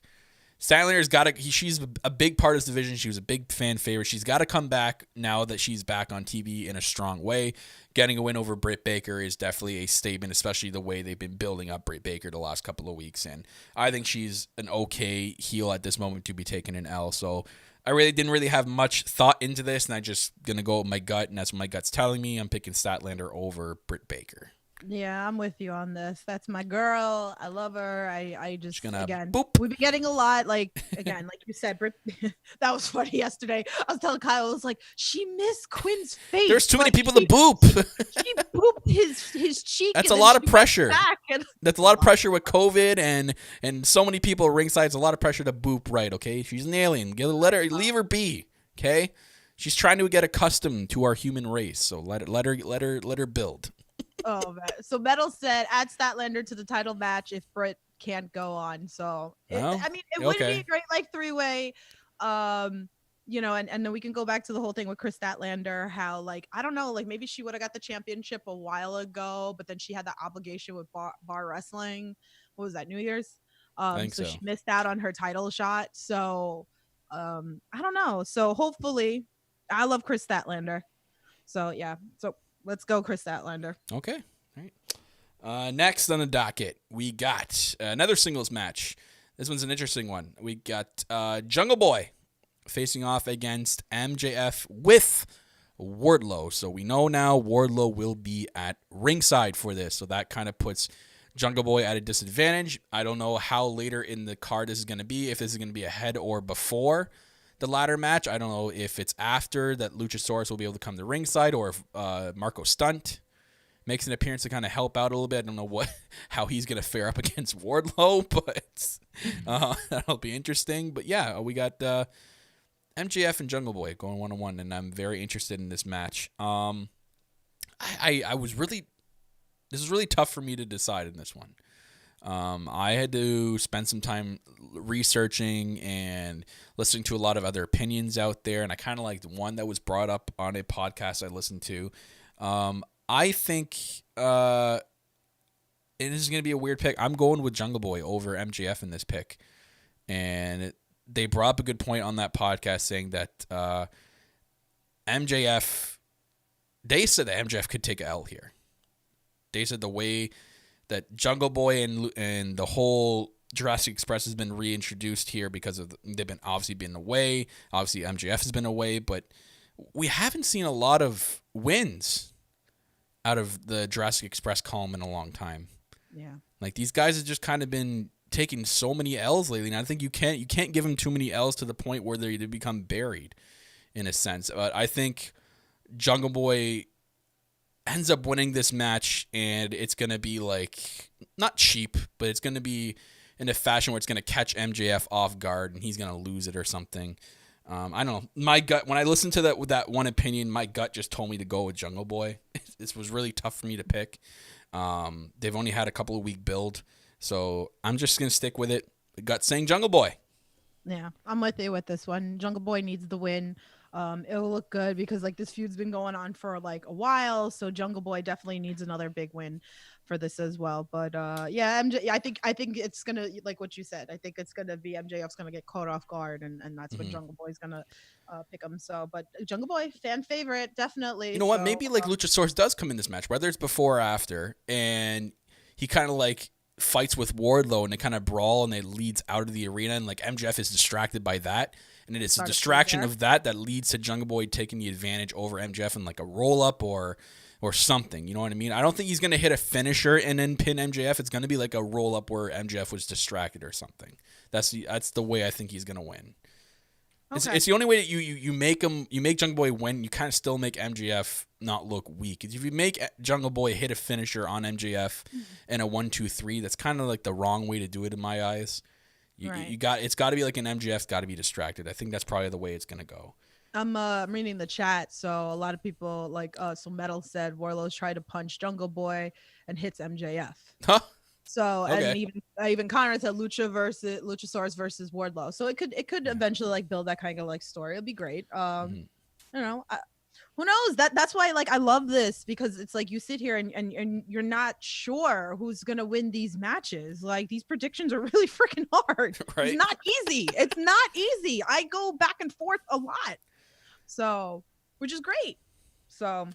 Statlander's she's a big part of this division. She was a big fan favorite. She's got to come back now that she's back on TV in a strong way. Getting a win over Britt Baker is definitely a statement, especially the way they've been building up Britt Baker the last couple of weeks. And I think she's an okay heel at this moment to be taking an L. So I really didn't have much thought into this, and I just going to go with my gut, and that's what my gut's telling me. I'm picking Statlander over Britt Baker. Yeah, I'm with you on this. That's my girl. I love her. I just again, boop. We've been getting a lot. Like you said, Britt, that was funny yesterday. I was telling Kyle, I was like, she missed Quinn's face. There's too many people to boop. She booped his cheek. That's a lot of pressure. That's a lot of pressure with COVID and so many people ringside. It's a lot of pressure to boop right. Okay, she's an alien. Leave her be. Okay, she's trying to get accustomed to our human race. So let her build. Oh man! So Metal said, add Statlander to the title match if Britt can't go on. So Well, I mean, it would be okay. a great like 3-way. You know, and then we can go back to the whole thing with Chris Statlander, how like I don't know, like maybe she would have got the championship a while ago, but then she had the obligation with bar wrestling. What was that, New Year's? I think So so. she missed out on her title shot. So I don't know. So hopefully, I love Chris Statlander. So yeah, so let's go Chris Statlander. Okay. All right. Next on the docket, we got another singles match. This one's an interesting one. We got Jungle Boy facing off against MJF with Wardlow. So we know now Wardlow will be at ringside for this. So that kind of puts Jungle Boy at a disadvantage. I don't know how later in the card this is going to be, if this is going to be ahead or before the ladder match. I don't know if it's after that Luchasaurus will be able to come to ringside, or if Marco Stunt makes an appearance to kind of help out a little bit. I don't know how he's going to fare up against Wardlow, but that'll be interesting. But yeah, we got MJF and Jungle Boy going 1-on-1, and I'm very interested in this match. I was really, this was really tough for me to decide in this one. I had to spend some time researching and listening to a lot of other opinions out there, and I kind of liked one that was brought up on a podcast I listened to. I think it is going to be a weird pick. I'm going with Jungle Boy over MJF in this pick, and they brought up a good point on that podcast saying that MJF, they said that MJF could take an L here. They said the way that Jungle Boy and the whole Jurassic Express has been reintroduced here because of they've been obviously been away. Obviously MJF has been away, but we haven't seen a lot of wins out of the Jurassic Express column in a long time. Yeah, like these guys have just kind of been taking so many L's lately, and I think you can't give them too many L's to the point where they become buried, in a sense. But I think Jungle Boy ends up winning this match, and it's going to be like, not cheap, but it's going to be in a fashion where it's going to catch MJF off guard, and he's going to lose it or something. I don't know. My gut, when I listened to that one opinion, my gut just told me to go with Jungle Boy. This was really tough for me to pick. They've only had a couple of week build, so I'm just going to stick with it. Gut saying Jungle Boy. Yeah, I'm with you with this one. Jungle Boy needs the win. It'll look good because like this feud's been going on for like a while, so Jungle Boy definitely needs another big win for this as well. But yeah, I think it's gonna, like what you said, I think it's gonna be MJF's gonna get caught off guard, and that's when Jungle Boy's gonna pick him. So, but Jungle Boy, fan favorite, definitely. You know what? Maybe like Luchasaurus does come in this match, whether it's before or after, and he kind of like fights with Wardlow and they kind of brawl and they leads out of the arena, and like MJF is distracted by that, and it is a distraction of that leads to Jungle Boy taking the advantage over MJF in like a roll up or something. You know what I mean? I don't think he's gonna hit a finisher and then pin MJF. It's gonna be like a roll up where MJF was distracted or something. That's the way I think he's gonna win. Okay. It's the only way that you make Jungle Boy win. You kind of still make MJF not look weak. If you make Jungle Boy hit a finisher on MJF in a 1-2-3, that's kind of like the wrong way to do it in my eyes. It's got to be like an MJF's got to be distracted. I think that's probably the way it's gonna go. I'm reading the chat, so a lot of people like so Metal said Warlow's tried to punch Jungle Boy and hits MJF. Huh? So okay. And even Conrad said Luchasaurus versus Wardlow. So it could eventually like build that kind of like story. It'll be great. You know, who knows? That's why like I love this, because it's like you sit here and you're not sure who's gonna win these matches. Like these predictions are really freaking hard. Right? It's not easy. It's not easy. I go back and forth a lot. So, which is great. So,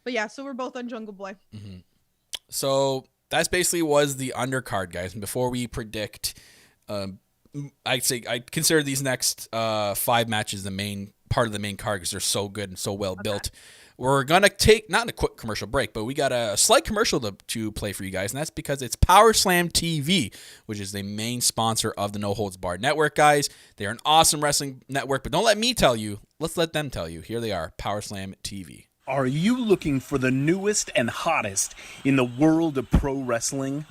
but yeah, so we're both on Jungle Boy. Mm-hmm. So that's basically was the undercard, guys. And before we predict, I'd consider these next 5 matches the main part of the main card because they're so good and so well built. We're going to take, not a quick commercial break, but we got a slight commercial to play for you guys, and that's because it's Power Slam TV, which is the main sponsor of the No Holds Barred Network, guys. They're an awesome wrestling network, but don't let me tell you. Let's let them tell you. Here they are, Power Slam TV. Are you looking for the newest and hottest in the world of pro wrestling?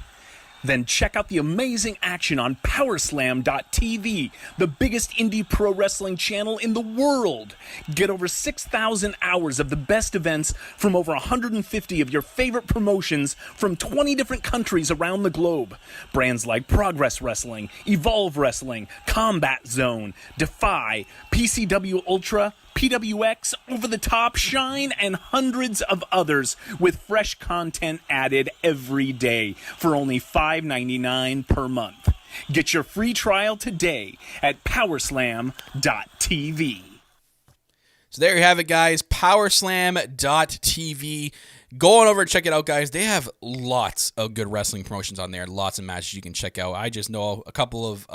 Then check out the amazing action on Powerslam.tv, the biggest indie pro wrestling channel in the world. Get over 6,000 hours of the best events from over 150 of your favorite promotions from 20 different countries around the globe. Brands like Progress Wrestling, Evolve Wrestling, Combat Zone, Defy, PCW Ultra, PWX, Over the Top, Shine, and hundreds of others with fresh content added every day for only $5.99 per month. Get your free trial today at Powerslam.tv. So there you have it, guys. Powerslam.tv. Go on over and check it out, guys. They have lots of good wrestling promotions on there. Lots of matches you can check out. I just know a couple of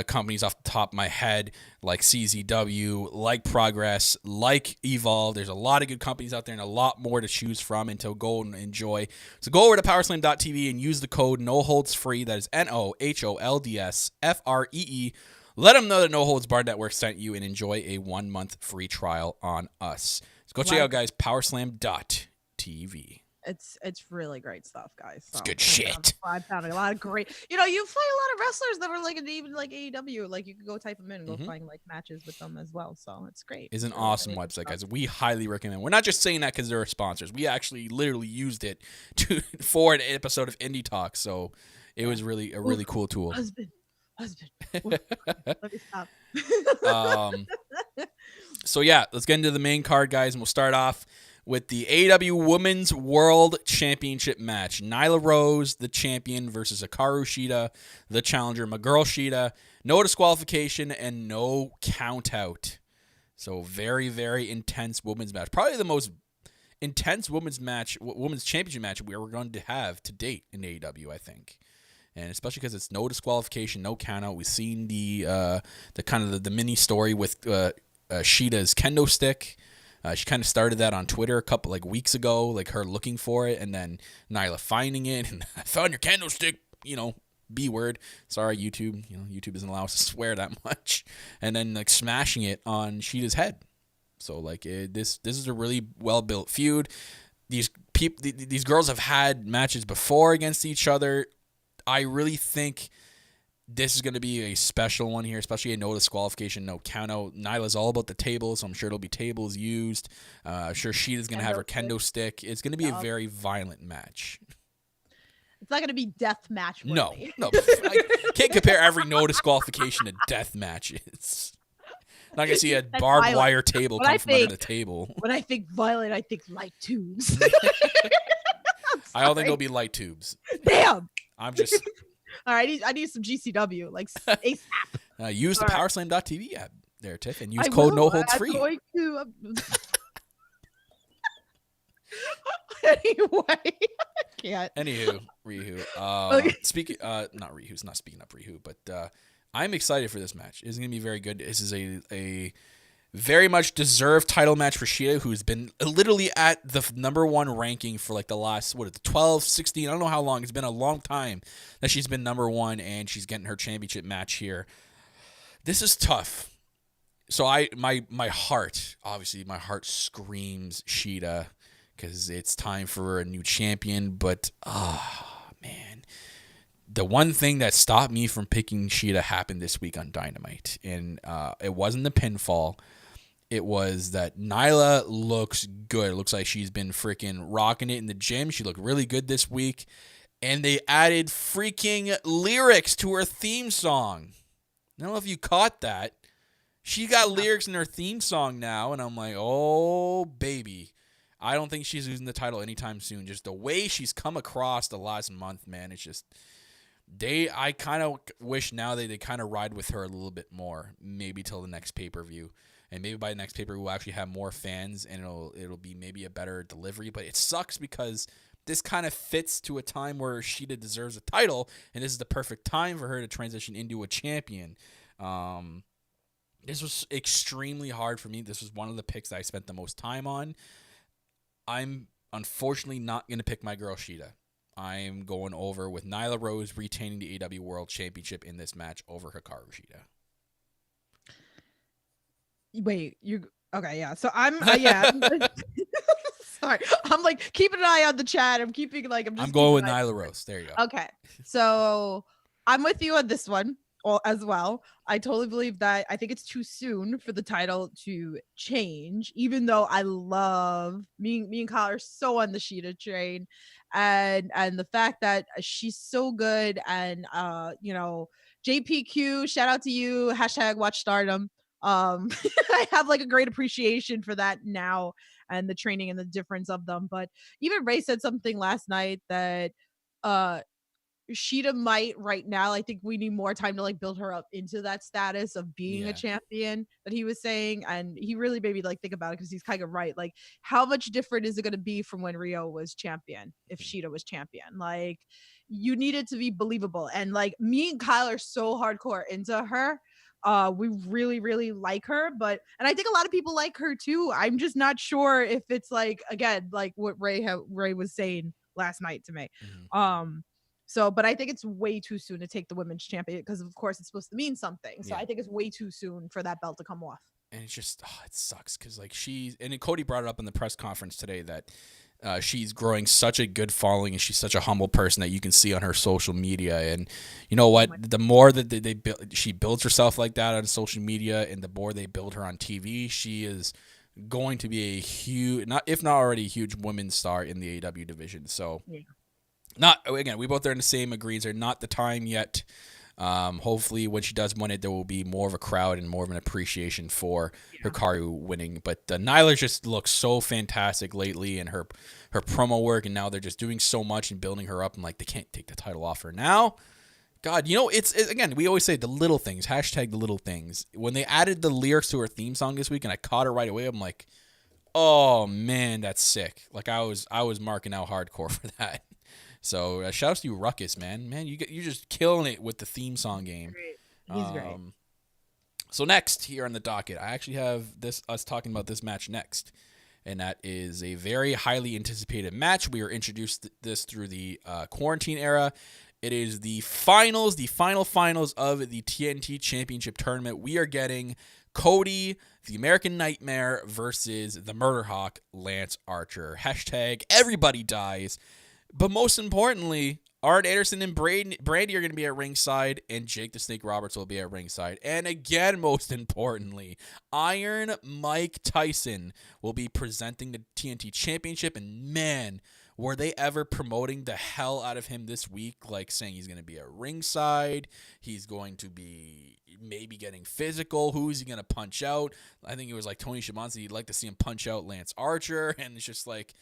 companies off the top of my head, like CZW, like Progress, like Evolve. There's a lot of good companies out there and a lot more to choose from and to go and enjoy. So go over to Powerslam.tv and use the code NOHOLDSFREE. That is NOHOLDSFREE. Let them know that No Holds Barred Network sent you and enjoy a 1 month free trial on us. So go check it out, guys. Powerslam.tv. It's really great stuff, guys. It's good shit. I found a lot of great. You find a lot of wrestlers that are like even like AEW. Like you could go type them in and go find like matches with them as well. So it's great. It's an awesome website, guys. We highly recommend. We're not just saying that because they're sponsors. We actually literally used it for an episode of Indie Talk. So it was really a really cool tool. Husband. Let me stop. So yeah, let's get into the main card, guys, and we'll start off with the AEW Women's World Championship match. Nyla Rose, the champion, versus Hikaru Shida, the challenger. My girl Shida, no disqualification and no count out. So very, very intense women's match. Probably the most intense women's championship match we were going to have to date in AEW, I think. And especially because it's no disqualification, no count out. We've seen the kind of the mini story with Shida's kendo stick. She kind of started that on Twitter a couple weeks ago, like her looking for it, and then Nyla finding it, and I found your kendo stick, B word. Sorry, YouTube. YouTube doesn't allow us to swear that much. And then smashing it on Shida's head. So this is a really well built feud. These girls have had matches before against each other. I really think this is going to be a special one here, especially a no disqualification, no count out. Nyla's all about the tables, so I'm sure it'll be tables used. I'm sure Shida's going to have her kendo stick. It's going to be a very violent match. It's not going to be death match worthy. No. I can't compare every no disqualification to death matches. Not going to see a barbed wire table come from under the table. When I think violent, I think light tubes. I don't think it'll be light tubes. Damn. I'm just... All right, I need some GCW, like ASAP. Use the Powerslam.tv app there, Tiff, and use code NOHOLDSFREE. I'm going to... Anyway, I can't. Anywho, Rihu. Not Rihu. It's not speaking up Rihu, but I'm excited for this match. It's going to be very good. This is a very much deserved title match for Shida, who's been literally at the number one ranking for the last, 12, 16, I don't know how long. It's been a long time that she's been number one, and she's getting her championship match here. This is tough. So my heart screams Shida because it's time for a new champion, but man. The one thing that stopped me from picking Shida happened this week on Dynamite, and it wasn't the pinfall. It was that Nyla looks good. It looks like she's been freaking rocking it in the gym. She looked really good this week. And they added freaking lyrics to her theme song. I don't know if you caught that. She got lyrics in her theme song now, and I'm like, oh, baby. I don't think she's losing the title anytime soon. Just the way she's come across the last month, man, it's just... I kind of wish now they kind of ride with her a little bit more, maybe till the next pay-per-view. And maybe by the next pay-per-view we'll actually have more fans and it'll be maybe a better delivery. But it sucks because this kind of fits to a time where Shida deserves a title, and this is the perfect time for her to transition into a champion. This was extremely hard for me. This was one of the picks that I spent the most time on. I'm unfortunately not going to pick my girl Shida. I'm going over with Nyla Rose retaining the AEW World Championship in this match over Hikaru Shida. Wait, you okay? Yeah. So I'm yeah. Sorry. I'm like keeping an eye on the chat. I'm going with Nyla Rose. There you go. Okay. So I'm with you on this one as well. I totally believe that. I think it's too soon for the title to change, even though I love me and Kyle are so on the Sheeta train, and the fact that she's so good, and JPQ, shout out to you, #watch Stardom. I have like a great appreciation for that now, and the training and the difference of them. But even Ray said something last night that Sheeta might right now. I think we need more time to like build her up into that status of being a champion that he was saying. And he really made me like think about it, because he's kind of right. Like, how much different is it going to be from when Rio was champion if Sheeta was champion? Like, you need it to be believable. And like, me and Kyle are so hardcore into her. We really, really like her, and I think a lot of people like her too. I'm just not sure if it's like, again, like what Ray was saying last night to me. But I think it's way too soon to take the women's champion, because of course it's supposed to mean something. So I think it's way too soon for that belt to come off. And it's just, it sucks, because like Cody brought it up in the press conference today that she's growing such a good following, and she's such a humble person that you can see on her social media. And you know what? The more that she builds herself like that on social media, and the more they build her on TV, she is going to be a huge, if not already a huge women's star in the AEW division. So. Yeah. We both are in the same agrees. They're not the time yet. Hopefully, when she does win it, there will be more of a crowd and more of an appreciation for Hikaru winning. But Nyla just looks so fantastic lately, and her promo work, and now they're just doing so much and building her up. And like, they can't take the title off her now. God, it's again, we always say the little things. # the little things. When they added the lyrics to her theme song this week, and I caught her right away, I'm like, oh man, that's sick. Like, I was marking out hardcore for that. So shout out to you, Ruckus, man. You're just killing it with the theme song game. He's great. So next here on the docket, I actually have us talking about this match next, and that is a very highly anticipated match. We were introduced this through the quarantine era. It is the final finals of the TNT Championship Tournament. We are getting Cody, the American Nightmare, versus the Murder Hawk, Lance Archer. # everybody dies. But most importantly, Arn Anderson and Brandy are going to be at ringside, and Jake the Snake Roberts will be at ringside. And again, most importantly, Iron Mike Tyson will be presenting the TNT Championship. And man, were they ever promoting the hell out of him this week, like saying he's going to be at ringside, he's going to be maybe getting physical, who is he going to punch out? I think it was like Tony Schiavone said he'd like to see him punch out Lance Archer, and it's just like,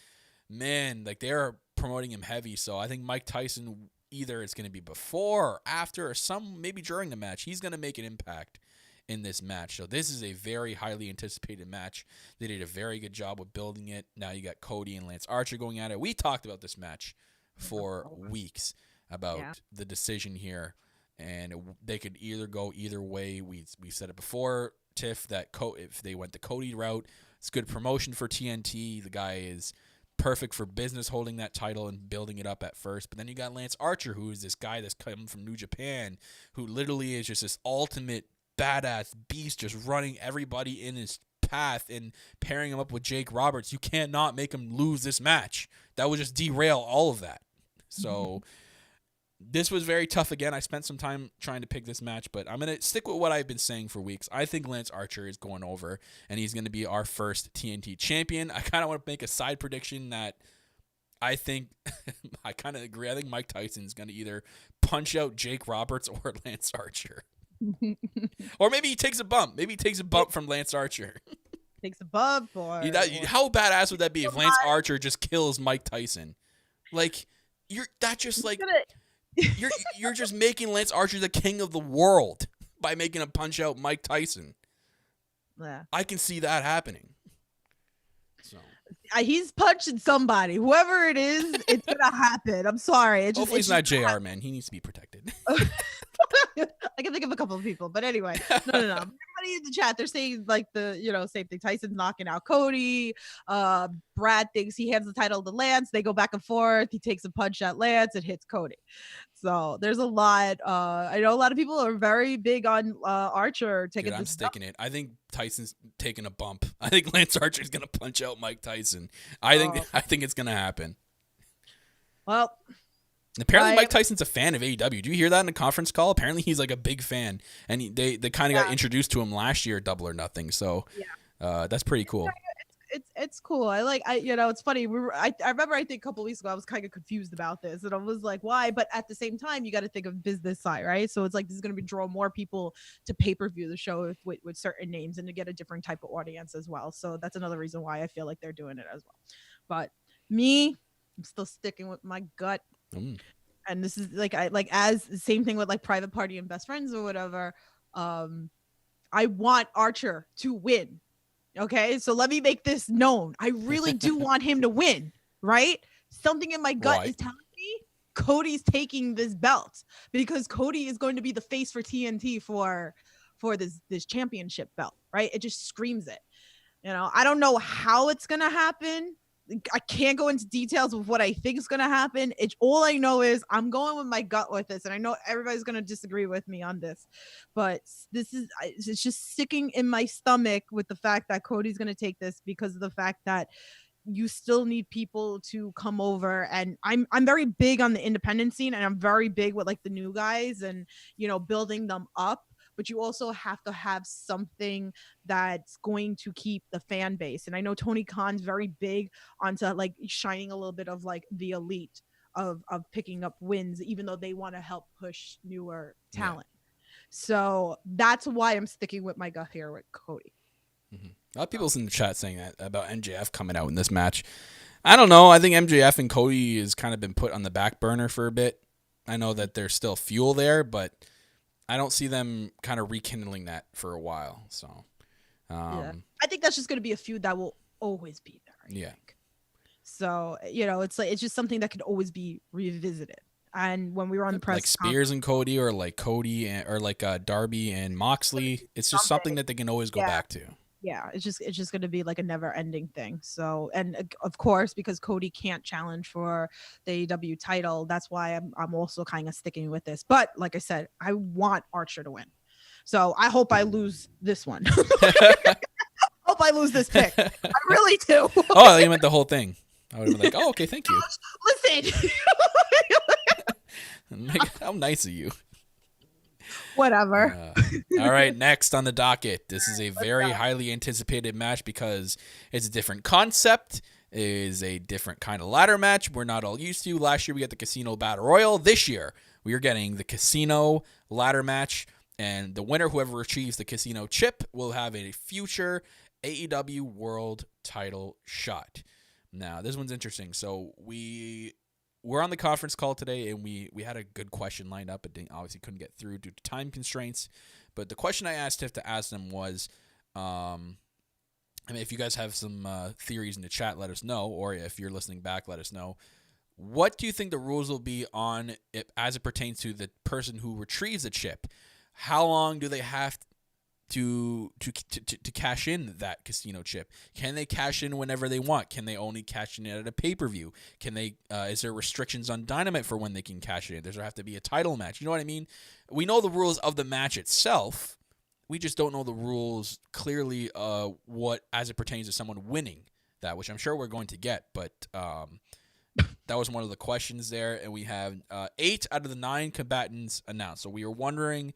man, like they're promoting him heavy. So I think Mike Tyson, either it's going to be before or after, or maybe during the match, he's going to make an impact in this match. So this is a very highly anticipated match. They did a very good job with building it. Now you got Cody and Lance Archer going at it. We talked about this match for weeks about the decision here, and they could either go either way. We said it before, Tiff, that if they went the Cody route, it's good promotion for TNT. The guy is perfect for business, holding that title and building it up at first. But then you got Lance Archer, who is this guy that's come from New Japan, who literally is just this ultimate badass beast, just running everybody in his path and pairing him up with Jake Roberts. You cannot make him lose this match. That would just derail all of that. So this was very tough again. I spent some time trying to pick this match, but I'm going to stick with what I've been saying for weeks. I think Lance Archer is going over, and he's going to be our first TNT champion. I kind of want to make a side prediction that I think, I kind of agree. I think Mike Tyson is going to either punch out Jake Roberts or Lance Archer. Or maybe he takes a bump. Maybe he takes a bump from Lance Archer. Takes a bump, or how badass would that be if Lance Archer just kills Mike Tyson? Like, you're just making Lance Archer the king of the world by making him punch out Mike Tyson. Yeah, I can see that happening. So he's punching somebody, whoever it is. It's gonna happen. I'm sorry. Hopefully it's not JR, man. He needs to be protected. I can think of a couple of people, but anyway, no. everybody in the chat, they're saying like same thing. Tyson's knocking out Cody. Brad thinks he hands the title to Lance. They go back and forth. He takes a punch at Lance. It hits Cody. So there's a lot. I know a lot of people are very big on Archer taking. Dude, I'm sticking it. I think Tyson's taking a bump. I think Lance Archer's gonna punch out Mike Tyson. I think it's gonna happen. Well, apparently Mike Tyson's a fan of AEW. Do you hear that in the conference call? Apparently he's like a big fan, and they kind of got introduced to him last year at Double or Nothing. So that's pretty cool. It's cool. It's funny. I remember I think a couple weeks ago I was kind of confused about this, and I was like, why? But at the same time, you got to think of business side, right? So it's like this is going to draw more people to pay-per-view the show with certain names and to get a different type of audience as well. So that's another reason why I feel like they're doing it as well. But me, I'm still sticking with my gut. And this is as the same thing with like Private Party and Best Friends or whatever. I want Archer to win. Okay, so let me make this known. I really do want him to win, right? Something in my gut is telling me Cody's taking this belt because Cody is going to be the face for TNT for this championship belt, right? It just screams it. I don't know how it's gonna happen. I can't go into details of what I think is going to happen. All I know I'm going with my gut with this. And I know everybody's going to disagree with me on this, but it's just sticking in my stomach with the fact that Cody's going to take this because of the fact that you still need people to come over. And I'm very big on the independent scene, and I'm very big with like the new guys and, building them up. But you also have to have something that's going to keep the fan base. And I know Tony Khan's very big onto like shining a little bit of like the elite of picking up wins, even though they want to help push newer talent. So that's why I'm sticking with my gut here with Cody. Mm-hmm. A lot of people's in the chat saying that about MJF coming out in this match. I don't know. I think MJF and Cody has kind of been put on the back burner for a bit. I know that there's still fuel there, but I don't see them kind of rekindling that for a while. So, I think that's just going to be a feud that will always be there. I think. So, it's just something that could always be revisited. And when we were on the press, like Spears and Cody, or like Cody or like Darby and Moxley, it's just something that they can always go back to. Yeah, it's just going to be like a never-ending thing. So, and of course, because Cody can't challenge for the AEW title, that's why I'm also kind of sticking with this. But like I said, I want Archer to win. So I hope I lose this one. Hope I lose this pick. I really do. Oh, you meant the whole thing. I would have been like, oh, okay, thank you. Listen. How nice of you. Whatever. All right, next on the docket. This is a very highly anticipated match because it's a different concept. It is a different kind of ladder match we're not all used to. Last year we got the Casino Battle Royal. This year we are getting the Casino ladder match, and the winner, whoever achieves the Casino chip, will have a future AEW World Title shot. Now, this one's interesting. So we're on the conference call today, and we had a good question lined up, but obviously couldn't get through due to time constraints. But the question I asked Tiff to ask them was, if you guys have some theories in the chat, let us know. Or if you're listening back, let us know. What do you think the rules will be on it as it pertains to the person who retrieves the chip? How long do they have to cash in that casino chip? Can they cash in whenever they want? Can they only cash in it at a pay-per-view? Can they is there restrictions on Dynamite for when they can cash it in? Does there have to be a title match? You know what I mean? We know the rules of the match itself. We just don't know the rules clearly what as it pertains to someone winning that, which I'm sure we're going to get, but that was one of the questions there. And we have 8 out of the 9 combatants announced. So we were wondering,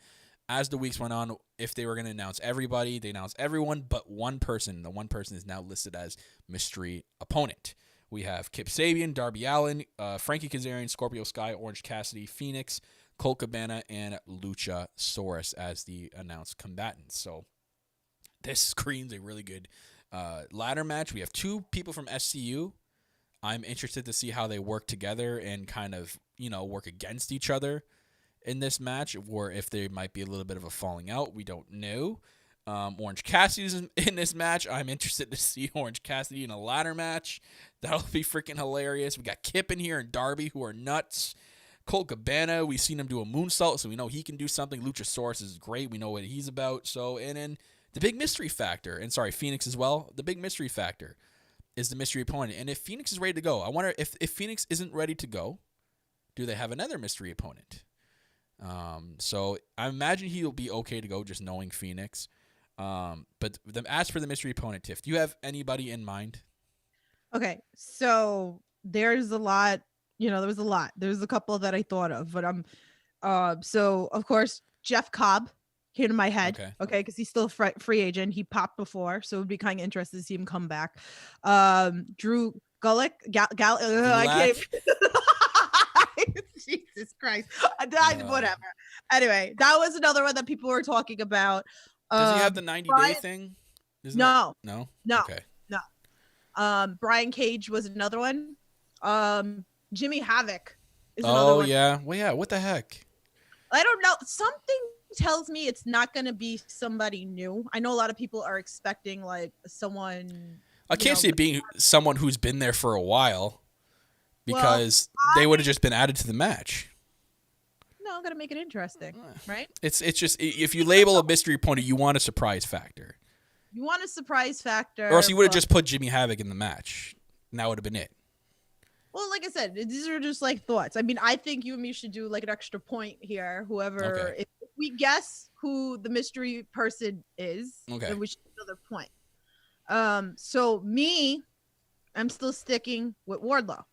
as the weeks went on, if they were going to announce everybody. They announced everyone but one person. The one person is now listed as mystery opponent. We have Kip Sabian, Darby Allin, Frankie Kazarian, Scorpio Sky, Orange Cassidy, Phoenix, Colt Cabana, and Luchasaurus as the announced combatants. So this screams a really good ladder match. We have 2 people from SCU. I'm interested to see how they work together and kind of, work against each other in this match, or if there might be a little bit of a falling out. We don't know. Orange Cassidy's in this match. I'm interested to see Orange Cassidy in a ladder match. That'll be freaking hilarious. We got Kip in here and Darby, who are nuts. Colt Cabana, we've seen him do a moonsault, so we know he can do something. Luchasaurus is great. We know what he's about. So, and then the big mystery factor, and sorry, Phoenix as well. The big mystery factor is the mystery opponent. And if Phoenix is ready to go, I wonder if Phoenix isn't ready to go, do they have another mystery opponent? So I imagine he'll be okay to go just knowing Phoenix. But as for the mystery opponent, Tiff, do you have anybody in mind? Okay, so there's a lot. There was a lot. There's a couple that I thought of, but so of course Jeff Cobb came to my head. Okay, because he's still a free agent. He popped before, so it would be kind of interesting to see him come back. Drew Gulak, I can't. Jesus Christ. Whatever. Anyway, that was another one that people were talking about. Does he have the 90-day thing? No. Okay. No. Brian Cage was another one. Jimmy Havoc is another one. Oh, yeah. Well, yeah. What the heck? I don't know. Something tells me it's not going to be somebody new. I know a lot of people are expecting like someone. I can't see it being someone who's been there for a while. Because they would have just been added to the match. No, I'm gonna make it interesting, right? It's just if you label a mystery opponent, you want a surprise factor. You want a surprise factor, or else you would have just put Jimmy Havoc in the match, and that would have been it. Well, like I said, these are just like thoughts. I mean, I think you and me should do like an extra point here. Whoever, if we guess who the mystery person is, then we should do another point. So me, I'm still sticking with Wardlow.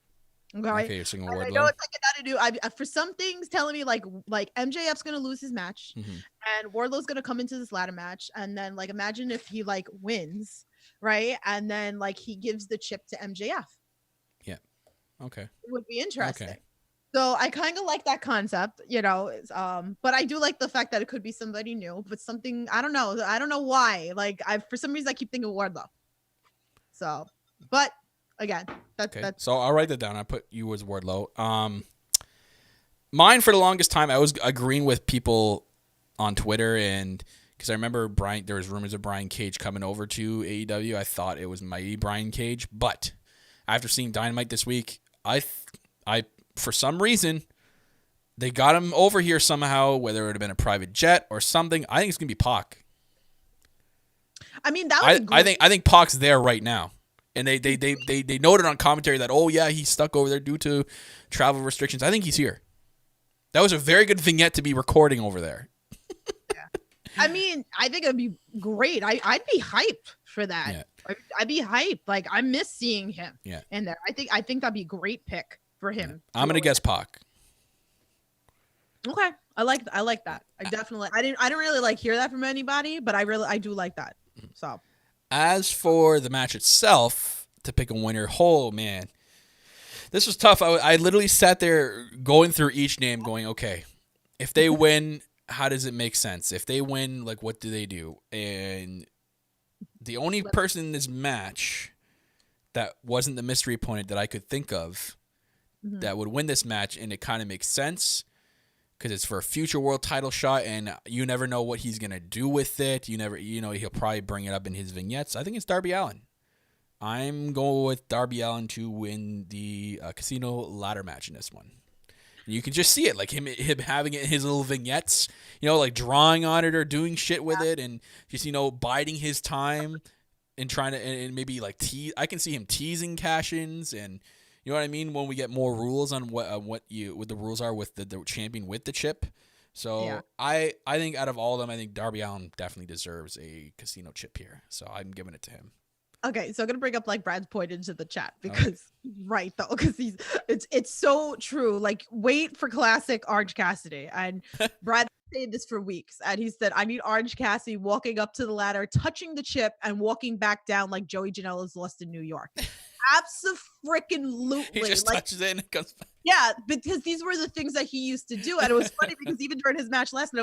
Okay, you're singing Wardlow. I know it's like nothing to do. For some things, telling me like MJF's gonna lose his match, and Wardlow's gonna come into this ladder match, and then like imagine if he like wins, right? And then like he gives the chip to MJF. Yeah. Okay. It would be interesting. Okay. So I kind of like that concept, but I do like the fact that it could be somebody new, but something I don't know why. Like for some reason I keep thinking Wardlow. So, but. Again, that's so I'll write that down. I put you as Wardlow. Mine for the longest time, I was agreeing with people on Twitter, and because I remember there was rumors of Brian Cage coming over to AEW. I thought it was mighty Brian Cage, but after seeing Dynamite this week, I for some reason they got him over here somehow, whether it would have been a private jet or something. I think it's gonna be Pac. I mean, that was I think Pac's there right now. And they noted on commentary that, oh, yeah, he's stuck over there due to travel restrictions. I think he's here. That was a very good vignette to be recording over there. Yeah. I mean, I think it'd be great. I'd be hyped for that. Yeah. I'd be hyped. Like, I miss seeing him in there. I think that'd be a great pick for him. Yeah. I'm going to guess Pac. Okay. I like that. I didn't really like hear that from anybody, but I do like that. So. As for the match itself, to pick a winner, oh, man. This was tough. I literally sat there going through each name going, okay, if they win, how does it make sense? If they win, like, what do they do? And the only person in this match that wasn't the mystery opponent that I could think of that would win this match, and it kind of makes sense, because it's for a future world title shot, and you never know what he's going to do with it. He'll probably bring it up in his vignettes. I think it's Darby Allin. I'm going with Darby Allin to win the casino ladder match in this one. And you can just see it, like him having it in his little vignettes, like drawing on it or doing shit with it, and just, biding his time and trying to, and maybe like I can see him teasing cash-ins, and you know what I mean? When we get more rules on what the rules are with the champion with the chip. So I think out of all of them, I think Darby Allin definitely deserves a casino chip here. So I'm giving it to him. Okay, so I'm gonna bring up like Brad's point into the chat because right though, because it's so true. Like, wait for classic Orange Cassidy, and Brad said this for weeks, and he said, I need Orange Cassidy walking up to the ladder, touching the chip, and walking back down like Joey Janela's Lost in New York. Absolutely. He just touches it and it comes back. Yeah, because these were the things that he used to do. And it was funny because even during his match last night,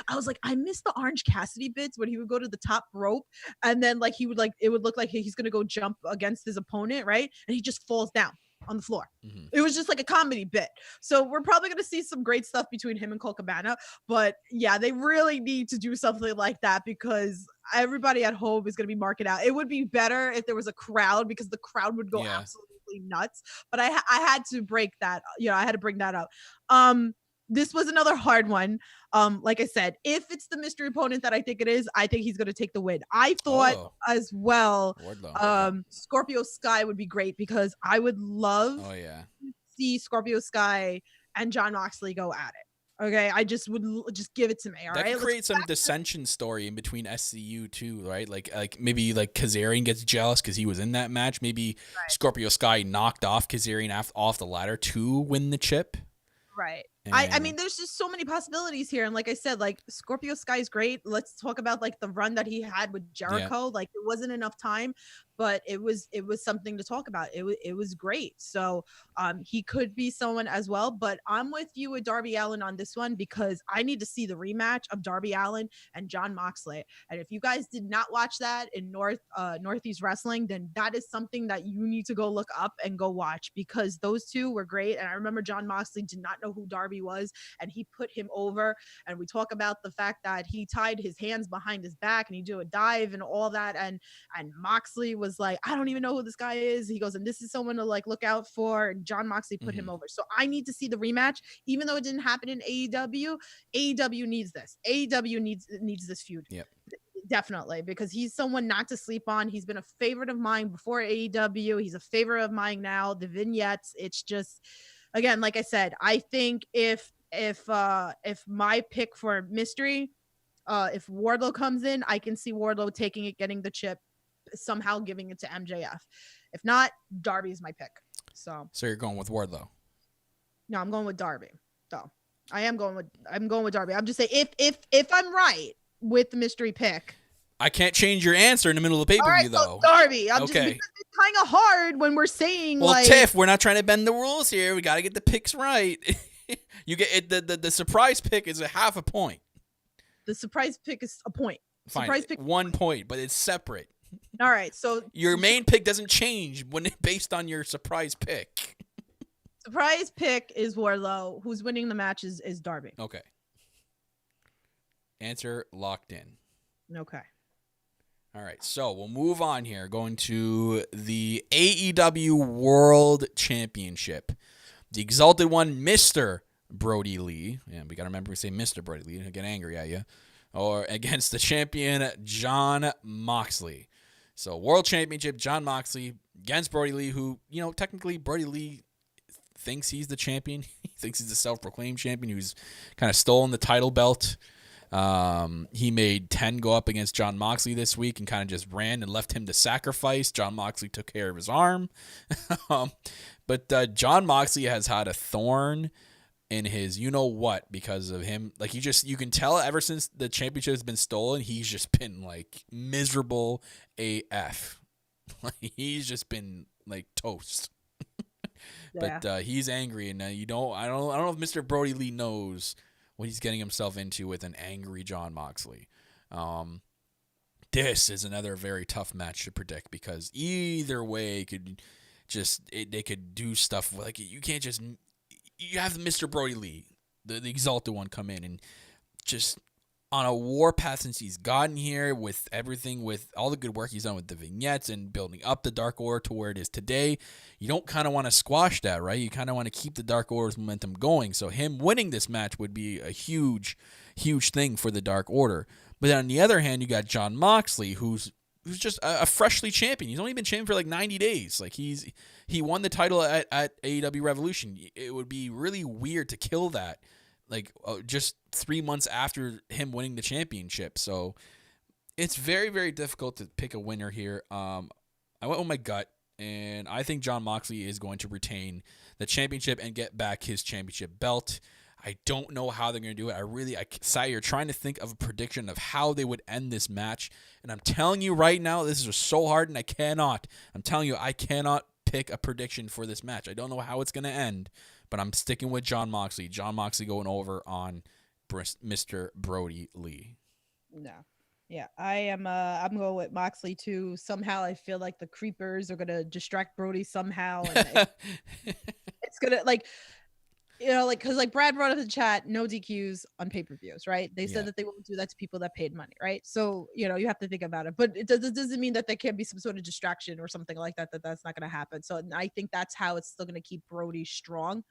I was like, I miss the Orange Cassidy bits when he would go to the top rope and then like it would look like he's gonna go jump against his opponent, right? And he just falls down on the floor. Mm-hmm. It was just like a comedy bit. So we're probably gonna see some great stuff between him and Colt Cabana. But yeah, they really need to do something like that because everybody at home is gonna be marking out. It would be better if there was a crowd because the crowd would go absolutely absolutely nuts. But I had to break that. I had to bring that up. This was another hard one. Like I said, if it's the mystery opponent that I think it is, I think he's going to take the win. I thought as well, Scorpio Sky would be great because I would love to see Scorpio Sky and Jon Moxley go at it. Okay, I just would just give it to me. All right, that could create some dissension story in between SCU too, right? Like maybe like Kazarian gets jealous because he was in that match. Maybe Scorpio Sky knocked off Kazarian off the ladder to win the chip. Right. I mean, there's just so many possibilities here. And like I said, like Scorpio Sky is great. Let's talk about like the run that he had with Jericho. Like it wasn't enough time, but it was something to talk about. It was great. So he could be someone as well, but I'm with you with Darby Allin on this one because I need to see the rematch of Darby Allin and Jon Moxley. And if you guys did not watch that in Northeast Wrestling, then that is something that you need to go look up and go watch because those two were great. And I remember Jon Moxley did not know who Darby was and he put him over. And we talk about the fact that he tied his hands behind his back and he do a dive and all that. And Moxley was like, I don't even know who this guy is. He goes, and this is someone to like look out for. And Jon Moxley put him over. So I need to see the rematch, even though it didn't happen in AEW. AEW needs this. AEW needs this feud. Yep. Definitely, because he's someone not to sleep on. He's been a favorite of mine before AEW. He's a favorite of mine now. The vignettes, it's just, again, like I said, I think if my pick for mystery, if Wardlow comes in, I can see Wardlow taking it, getting the chip, somehow giving it to MJF. If not, Darby's my pick. So you're going with Wardlow? No, I'm going with Darby. So I'm going with Darby. I'm just saying if I'm right with the mystery pick, I can't change your answer in the middle of the pay-per-view, though. So Darby. I'm just because it's kind of hard when we're saying Tiff, we're not trying to bend the rules here. We got to get the picks right. You get it. The surprise pick is a half a point. The surprise pick is a point. Fine, surprise pick 1 point, but it's separate. All right, so your main pick doesn't change based on your surprise pick. Surprise pick is Wardlow. Who's winning the match is Darby. Okay. Answer locked in. Okay. All right, so we'll move on here. Going to the AEW World Championship. The Exalted One, Mr. Brody Lee. Yeah, we got to remember we say Mr. Brody Lee. I get angry at you. Or against the champion, Jon Moxley. So World Championship, Jon Moxley against Brody Lee, who, technically Brody Lee thinks he's the champion. He thinks he's the self-proclaimed champion who's kind of stolen the title belt. He made 10 go up against Jon Moxley this week and kind of just ran and left him to sacrifice. Jon Moxley took care of his arm. But Jon Moxley has had a thorn in his you-know-what because of him. Like, you can tell ever since the championship has been stolen, he's just been, like, miserable AF. He's just been, like, toast. Yeah. But he's angry, and I don't know if Mr. Brody Lee knows what he's getting himself into with an angry Jon Moxley. This is another very tough match to predict because either way they could do stuff like you can't just. You have Mr. Brody Lee, the Exalted One, come in and just on a warpath since he's gotten here with everything, with all the good work he's done with the vignettes and building up the Dark Order to where it is today. You don't kind of want to squash that, right? You kind of want to keep the Dark Order's momentum going. So him winning this match would be a huge, huge thing for the Dark Order. But then on the other hand, you got Jon Moxley, who's just a freshly champion. He's only been champion for like 90 days. Like he won the title at AEW Revolution. It would be really weird to kill that, like just 3 months after him winning the championship. So it's very, very difficult to pick a winner here. I went with my gut, and I think Jon Moxley is going to retain the championship and get back his championship belt. I don't know how they're going to do it. I sat here trying to think of a prediction of how they would end this match. And I'm telling you right now, this is so hard, and I cannot pick a prediction for this match. I don't know how it's going to end, but I'm sticking with Jon Moxley. Jon Moxley going over on Mr. Brody Lee. No. Yeah, I am. I'm going with Moxley too. Somehow I feel like the creepers are going to distract Brody somehow. And it's going to you know, like, because like Brad brought up in the chat, no DQs on pay-per-views, right? They Yeah. said that they won't do that to people that paid money, right? So, you know, you have to think about it, but it doesn't mean that there can't be some sort of distraction or something like that, that's not going to happen. So I think that's how it's still going to keep Brody strong,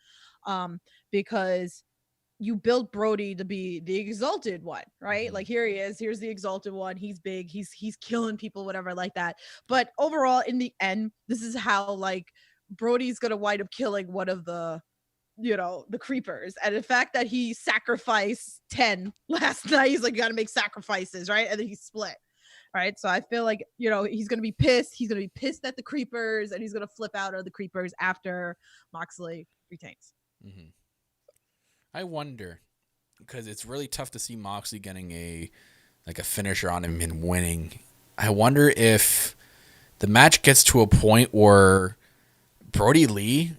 because you built Brody to be the exalted one, right? Like, here he is, here's the exalted one, he's big, he's killing people, whatever, like that. But overall, in the end, this is how like Brody's going to wind up killing one of the, you know, the creepers. And the fact that he sacrificed 10 last night, he's like, you gotta make sacrifices, right? And then he split, right? So I feel like, you know, he's gonna be pissed at the creepers, and he's gonna flip out of the creepers after Moxley retains. I wonder, because it's really tough to see Moxley getting a finisher on him and winning. I wonder if the match gets to a point where Brody Lee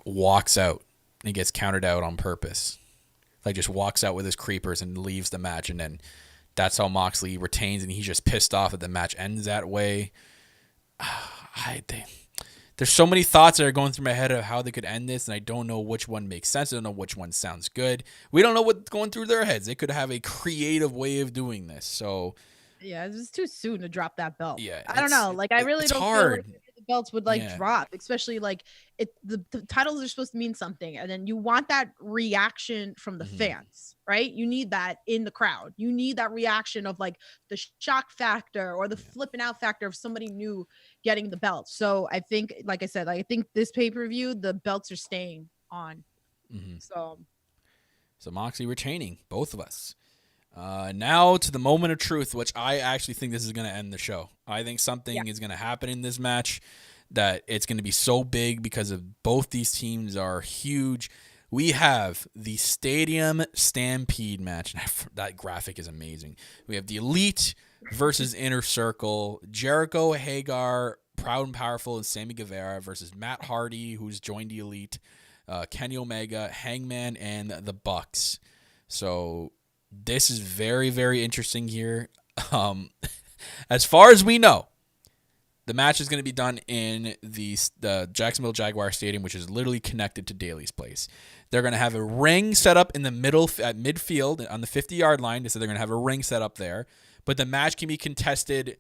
walks out and he gets counted out on purpose. Like, just walks out with his creepers and leaves the match, and then that's how Moxley retains, and he's just pissed off that the match ends that way. There's so many thoughts that are going through my head of how they could end this, and I don't know which one makes sense. I don't know which one sounds good. We don't know what's going through their heads. They could have a creative way of doing this. So yeah, it's just too soon to drop that belt. Yeah, I don't know. Like, I really don't hard. feel like the belts would like drop, especially like the titles are supposed to mean something, and then you want that reaction from the fans, right? You need that in the crowd. You need that reaction of like the shock factor or the flipping out factor of somebody new getting the belt. So I think, like I said, I think this pay-per-view, the belts are staying on. So Moxley retaining, both of us. Now to the moment of truth, which I actually think this is going to end the show. I think something is going to happen in this match that it's going to be so big because of both these teams are huge. We have the Stadium Stampede match. That graphic is amazing. We have the Elite versus Inner Circle, Jericho, Hagar, Proud and Powerful, and Sammy Guevara versus Matt Hardy, who's joined the Elite, Kenny Omega, Hangman, and the Bucks. So this is very, very interesting here. As far as we know, the match is going to be done in the Jacksonville Jaguar Stadium, which is literally connected to Daly's place. They're going to have a ring set up in the middle at midfield on the 50-yard line. They said they're going to have a ring set up there, but the match can be contested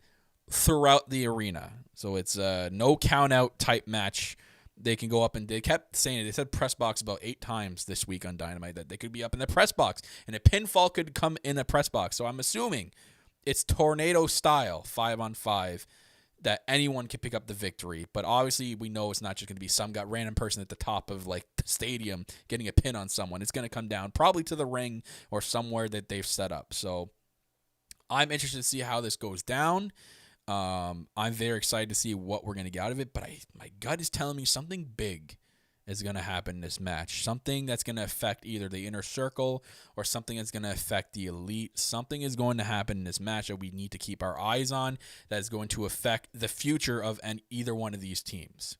throughout the arena. So it's a no count out type match. They can go up, and they kept saying it. They said press box about 8 times this week on Dynamite, that they could be up in the press box, and a pinfall could come in a press box. So I'm assuming it's tornado style, 5-on-5, that anyone can pick up the victory. But obviously we know it's not just going to be some random person at the top of like the stadium getting a pin on someone. It's going to come down probably to the ring or somewhere that they've set up. So I'm interested to see how this goes down. I'm very excited to see what we're going to get out of it, but my gut is telling me something big is going to happen in this match. Something that's going to affect either the Inner Circle or something that's going to affect the Elite. Something is going to happen in this match that we need to keep our eyes on that is going to affect the future of either one of these teams.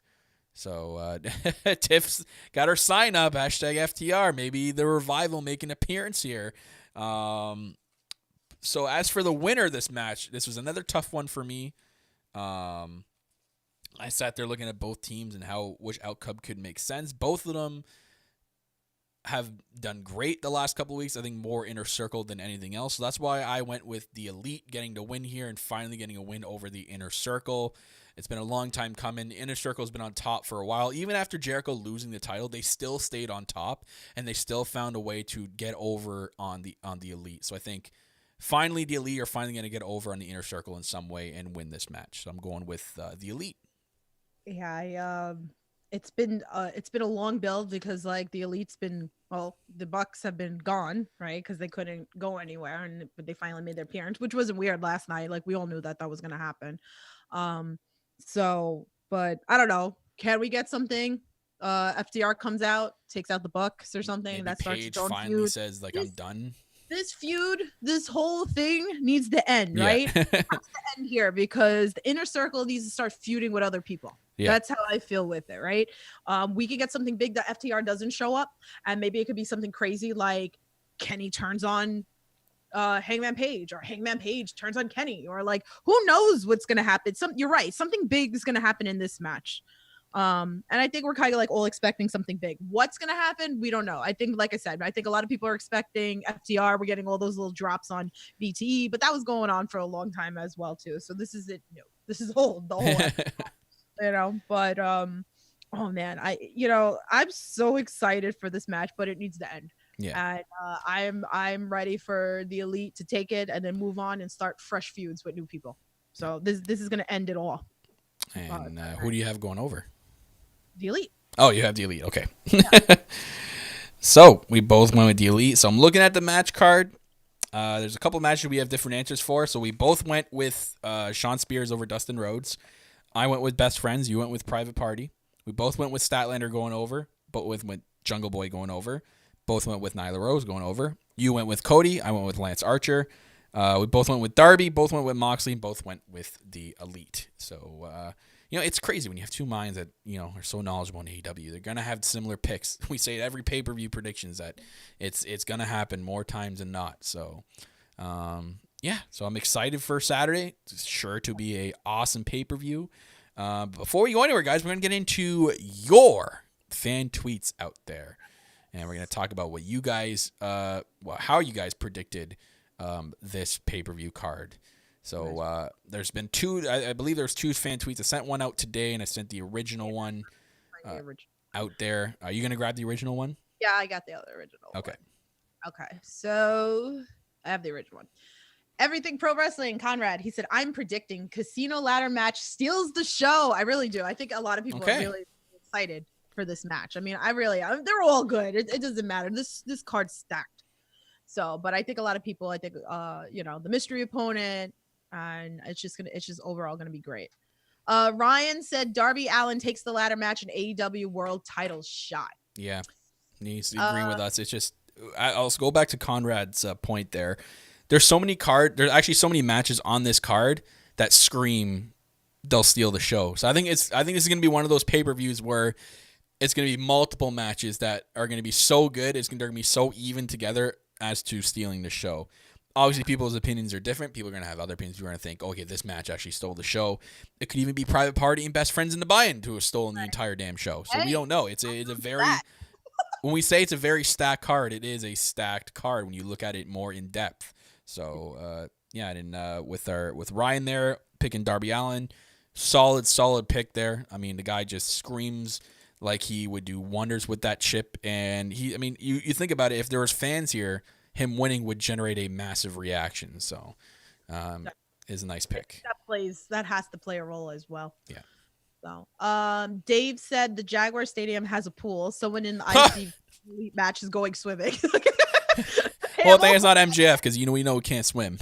So Tiff's got her sign up, #FTR. Maybe the Revival make an appearance here. So as for the winner of this match, this was another tough one for me. I sat there looking at both teams and which outcome could make sense. Both of them have done great the last couple of weeks. I think more Inner Circle than anything else. So that's why I went with the Elite getting to win here and finally getting a win over the Inner Circle. It's been a long time coming. The Inner Circle has been on top for a while. Even after Jericho losing the title, they still stayed on top, and they still found a way to get over on the Elite. So I think finally the Elite are finally going to get over on the Inner Circle in some way and win this match. So I'm going with the Elite. Yeah, it's been a long build because like the Elite's been, well, the Bucks have been gone, right? Because they couldn't go anywhere, but they finally made their appearance, which wasn't weird last night. Like we all knew that was gonna happen. So, but I don't know. Can we get something? FTR comes out, takes out the Bucks or something. Maybe that starts Paige its own finally feud. says like, I'm done. This feud, this whole thing needs to end, right? Yeah. It has to end here because the Inner Circle needs to start feuding with other people. Yeah. That's how I feel with it, right? We could get something big that FTR doesn't show up, and maybe it could be something crazy like Kenny turns on Hangman Page, or Hangman Page turns on Kenny, or like who knows what's gonna happen. You're right, something big is gonna happen in this match. And I think we're kind of like all expecting something big. What's going to happen? We don't know. I think, like I said, I think a lot of people are expecting FTR. We're getting all those little drops on BTE, but that was going on for a long time as well, too. So this is it. This is the whole but, oh man, I'm so excited for this match, but it needs to end. Yeah. And I'm ready for the Elite to take it and then move on and start fresh feuds with new people. So this is going to end it all. And who do you have going over? The Elite. Oh, you have the Elite. Okay. Yeah. So we both went with the Elite. So I'm looking at the match card. There's a couple matches we have different answers for. So we both went with Sean Spears over Dustin Rhodes. I went with Best Friends. You went with Private Party. We both went with Statlander going over. Both went Jungle Boy going over. Both went with Nyla Rose going over. You went with Cody. I went with Lance Archer. We both went with Darby. Both went with Moxley. Both went with the Elite. So, it's crazy when you have two minds that, are so knowledgeable in AEW. They're going to have similar picks. We say it every pay-per-view predictions that it's going to happen more times than not. So, so I'm excited for Saturday. It's sure to be a awesome pay-per-view. Before we go anywhere, guys, we're going to get into your fan tweets out there. And we're going to talk about what you guys, how you guys predicted this pay-per-view card. So there's been two, I believe there's two fan tweets. I sent one out today, and I sent the original one out there. Are you going to grab the original one? Yeah, I got the other original Okay. one. Okay, so I have the original one. Everything Pro Wrestling, Conrad, he said, I'm predicting Casino Ladder match steals the show. I really do. I think a lot of people are really excited for this match. I mean, they're all good. It doesn't matter. This card's stacked. So, but I think a lot of people, the mystery opponent, and it's just overall gonna be great. Ryan said Darby Allin takes the ladder match and AEW World Title shot. Yeah, he's agreeing with us. It's just I'll go back to Conrad's point there. There's actually so many matches on this card that scream they'll steal the show. So I think this is gonna be one of those pay-per-views where it's gonna be multiple matches that are gonna be so good. They're gonna be so even together as to stealing the show. Obviously, people's opinions are different. People are going to have other opinions. We're going to think, okay, this match actually stole the show. It could even be Private Party and Best Friends in the Buy-In who have stolen the entire damn show. So we don't know. It's a very, when we say it's a very stacked card, it is a stacked card when you look at it more in depth. So with Ryan there picking Darby Allin, solid pick there. I mean, the guy just screams like he would do wonders with that chip. And you think about it, if there was fans here, him winning would generate a massive reaction. So, is a nice pick. That has to play a role as well. Yeah. So, Dave said the Jaguar Stadium has a pool. Someone in the IC Elite match is going swimming. Well, I think it's not MJF because we know he can't swim.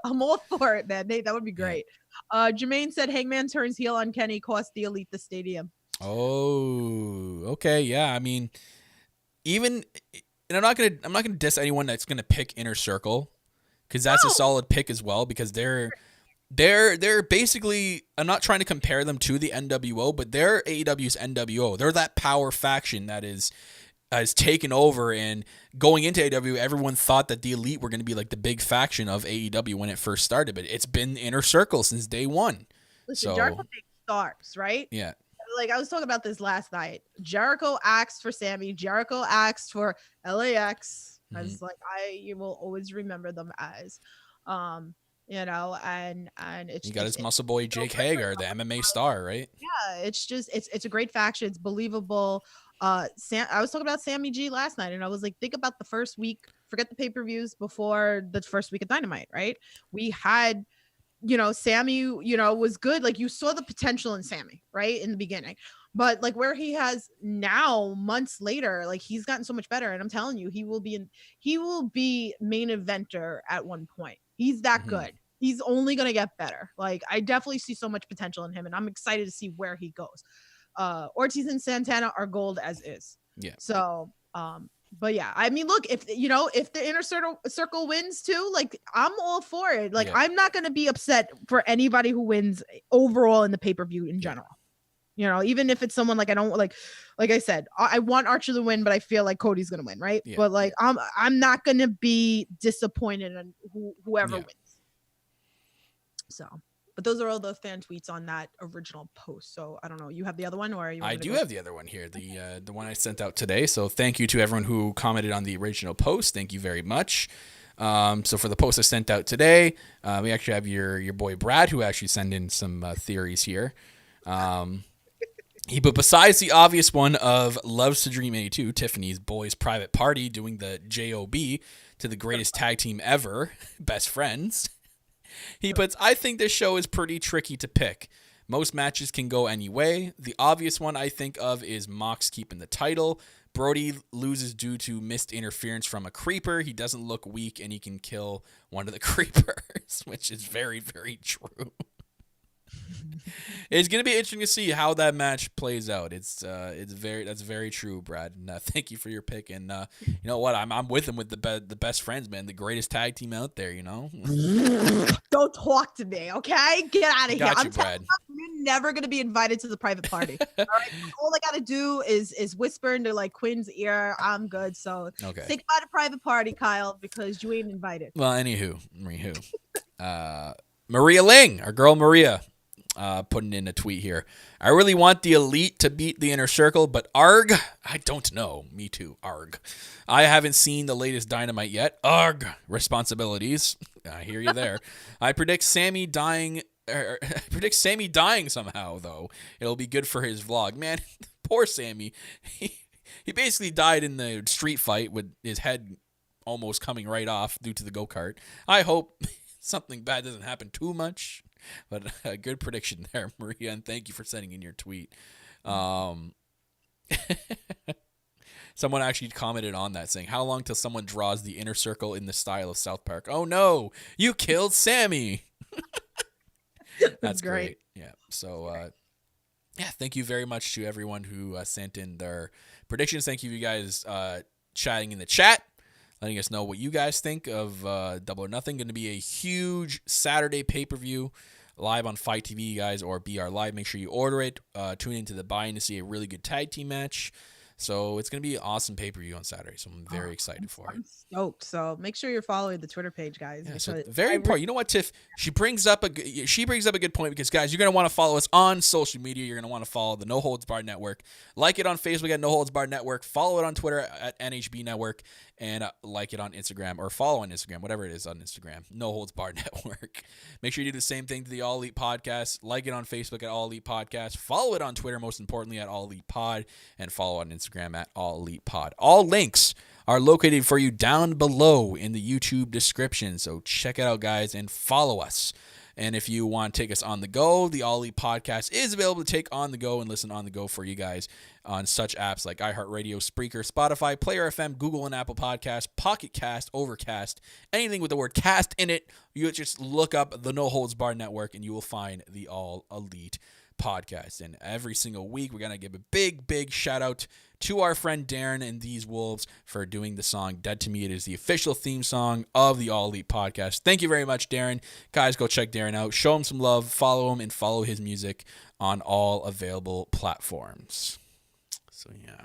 I'm all for it, man. That would be great. Jermaine said Hangman turns heel on Kenny, cost the Elite the stadium. Oh, okay, yeah. I mean, and I'm not gonna diss anyone that's gonna pick Inner Circle, because that's a solid pick as well. Because they're basically, I'm not trying to compare them to the NWO, but they're AEW's NWO. They're that power faction that has taken over. And going into AEW, everyone thought that the Elite were going to be like the big faction of AEW when it first started, but it's been Inner Circle since day one. Listen, Jericho starts, right? Yeah. Like I was talking about this last night. Jericho asked for Sammy. Jericho asked for LAX. As you will always remember them as, and it's he got his muscle boy Jake Hager, the MMA star, right? Yeah, it's a great faction. It's believable. I was talking about Sammy G last night, and I was like, think about the first week. Forget the pay-per-views before the first week of Dynamite, right? We had. Sammy, was good. Like you saw the potential in Sammy, right? In the beginning, but like where he has now months later, like he's gotten so much better. And I'm telling you, he will be main eventer at one point. He's that good. He's only going to get better. Like I definitely see so much potential in him, and I'm excited to see where he goes. Ortiz and Santana are gold as is. Yeah. So, but yeah, I mean, look, if the Inner Circle wins too, like I'm all for it. Like I'm not going to be upset for anybody who wins overall in the pay-per-view in general. Even if it's someone like I don't like I said, I want Archer to win, but I feel like Cody's going to win, right? Yeah. But like I'm not going to be disappointed in whoever wins. So, But those are all the fan tweets on that original post. So I don't know. You have the other one, or I do have the other one here, the one I sent out today. So thank you to everyone who commented on the original post. Thank you very much. So for the post I sent out today, we actually have your boy Brad, who actually sent in some theories here. But besides the obvious one of Loves to Dream 82, Tiffany's boys' private party doing the JOB to the greatest tag team ever, best friends, he puts, I think this show is pretty tricky to pick. Most matches can go any way. The obvious one I think of is Mox keeping the title. Brody loses due to missed interference from a creeper. He doesn't look weak, and he can kill one of the creepers, which is very, very true. It's going to be interesting to see how that match plays out. That's very true, Brad. And thank you for your pick. And you know what? I'm with him with the best friends, man. The greatest tag team out there. You know. Don't talk to me, okay? Get out of here. Got you, Brad. You're never gonna be invited to the private party. All right. All I gotta do is whisper into like Quinn's ear. I'm good. So okay. Think about a private party, Kyle, because you ain't invited. Well, anywho. Maria Ling, our girl Maria. Putting in a tweet here. I really want the Elite to beat the Inner Circle, but ARG, I don't know. Me too, ARG. I haven't seen the latest Dynamite yet. ARG, responsibilities. I hear you there. I predict Sammy dying. I predict Sammy dying somehow, though. It'll be good for his vlog. Man, poor Sammy. He basically died in the street fight with his head almost coming right off due to the go-kart. I hope something bad doesn't happen too much. But a good prediction there, Maria, and thank you for sending in your tweet. Someone actually commented on that saying, how long till someone draws the Inner Circle in the style of South Park? Oh, no, you killed Sammy. That's great. Yeah. So, thank you very much to everyone who sent in their predictions. Thank you guys chatting in the chat, letting us know what you guys think of Double or Nothing. Going to be a huge Saturday pay-per-view live on Fight TV, guys, or BR Live. Make sure you order it. Tune into the buy-in to see a really good tag team match. So it's going to be an awesome pay-per-view on Saturday. So I'm very excited for it. I'm stoked. So make sure you're following the Twitter page, guys. Yeah, so very important. You know what, Tiff? She brings up a good point because, guys, you're going to want to follow us on social media. You're going to want to follow the No Holds Barred Network. Like it on Facebook at No Holds Barred Network. Follow it on Twitter at NHB Network. And like it on Instagram, or follow on Instagram, whatever it is on Instagram, No Holds Barred Network. Make sure you do the same thing to the All Elite Podcast. Like it on Facebook at All Elite Podcast. Follow it on Twitter, most importantly, at All Elite Pod. And follow on Instagram at All Elite Pod. All links are located for you down below in the YouTube description. So check it out, guys, and follow us. And if you want to take us on the go, the All Elite Podcast is available to take on the go and listen on the go for you guys on such apps like iHeartRadio, Spreaker, Spotify, Player FM, Google and Apple Podcasts, Pocket Cast, Overcast, anything with the word cast in it. You just look up the No Holds Barred Network and you will find the All Elite Podcast. And every single week, we're going to give a big shout out to our friend Darren and These Wolves for doing the song Dead to Me. It is the official theme song of the All Elite Podcast. Thank you very much, Darren. Guys, go check Darren out. Show him some love. Follow him and follow his music on all available platforms. So, yeah.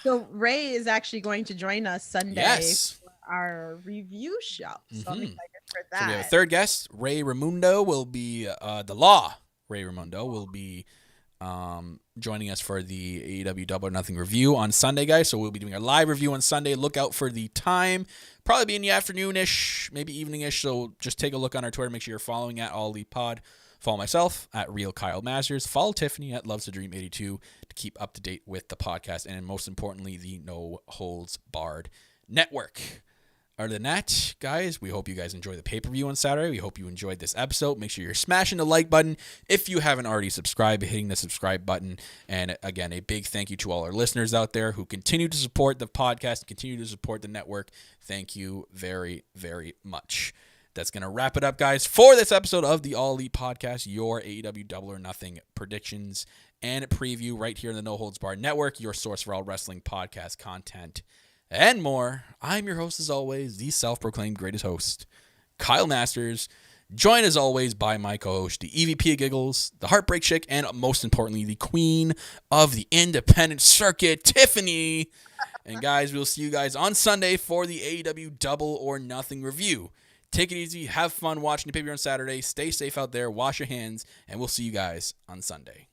So Ray is actually going to join us Sunday. Yes. For our review show. So I'm excited for that. So we have a third guest. Ray Raimundo will be the Law. Ray Raimundo will be joining us for the AEW Double or Nothing review on Sunday, guys. So we'll be doing a live review on Sunday. Look out for the time. Probably be in the afternoon-ish, maybe evening-ish. So just take a look on our Twitter. Make sure you're following at All Elite Pod. Follow myself at Real Kyle Masters. Follow Tiffany at Loves to Dream 82 to keep up to date with the podcast and most importantly, the No Holds Barred Network. Other than that, guys, we hope you guys enjoy the pay-per-view on Saturday. We hope you enjoyed this episode. Make sure you're smashing the like button. If you haven't already subscribed, hitting the subscribe button. And again, a big thank you to all our listeners out there who continue to support the podcast and continue to support the network. Thank you very, very much. That's going to wrap it up, guys, for this episode of the All Elite Podcast, your AEW Double or Nothing predictions and preview right here in the No Holds Barred Network, your source for all wrestling podcast content and more. I'm your host, as always, the self-proclaimed greatest host, Kyle Masters, joined as always by my co-host, the EVP of Giggles, the Heartbreak Chick, and most importantly, the queen of the independent circuit, Tiffany. And guys, we'll see you guys on Sunday for the AEW Double or Nothing review. Take it easy. Have fun watching the pay-per-view on Saturday. Stay safe out there. Wash your hands. And we'll see you guys on Sunday.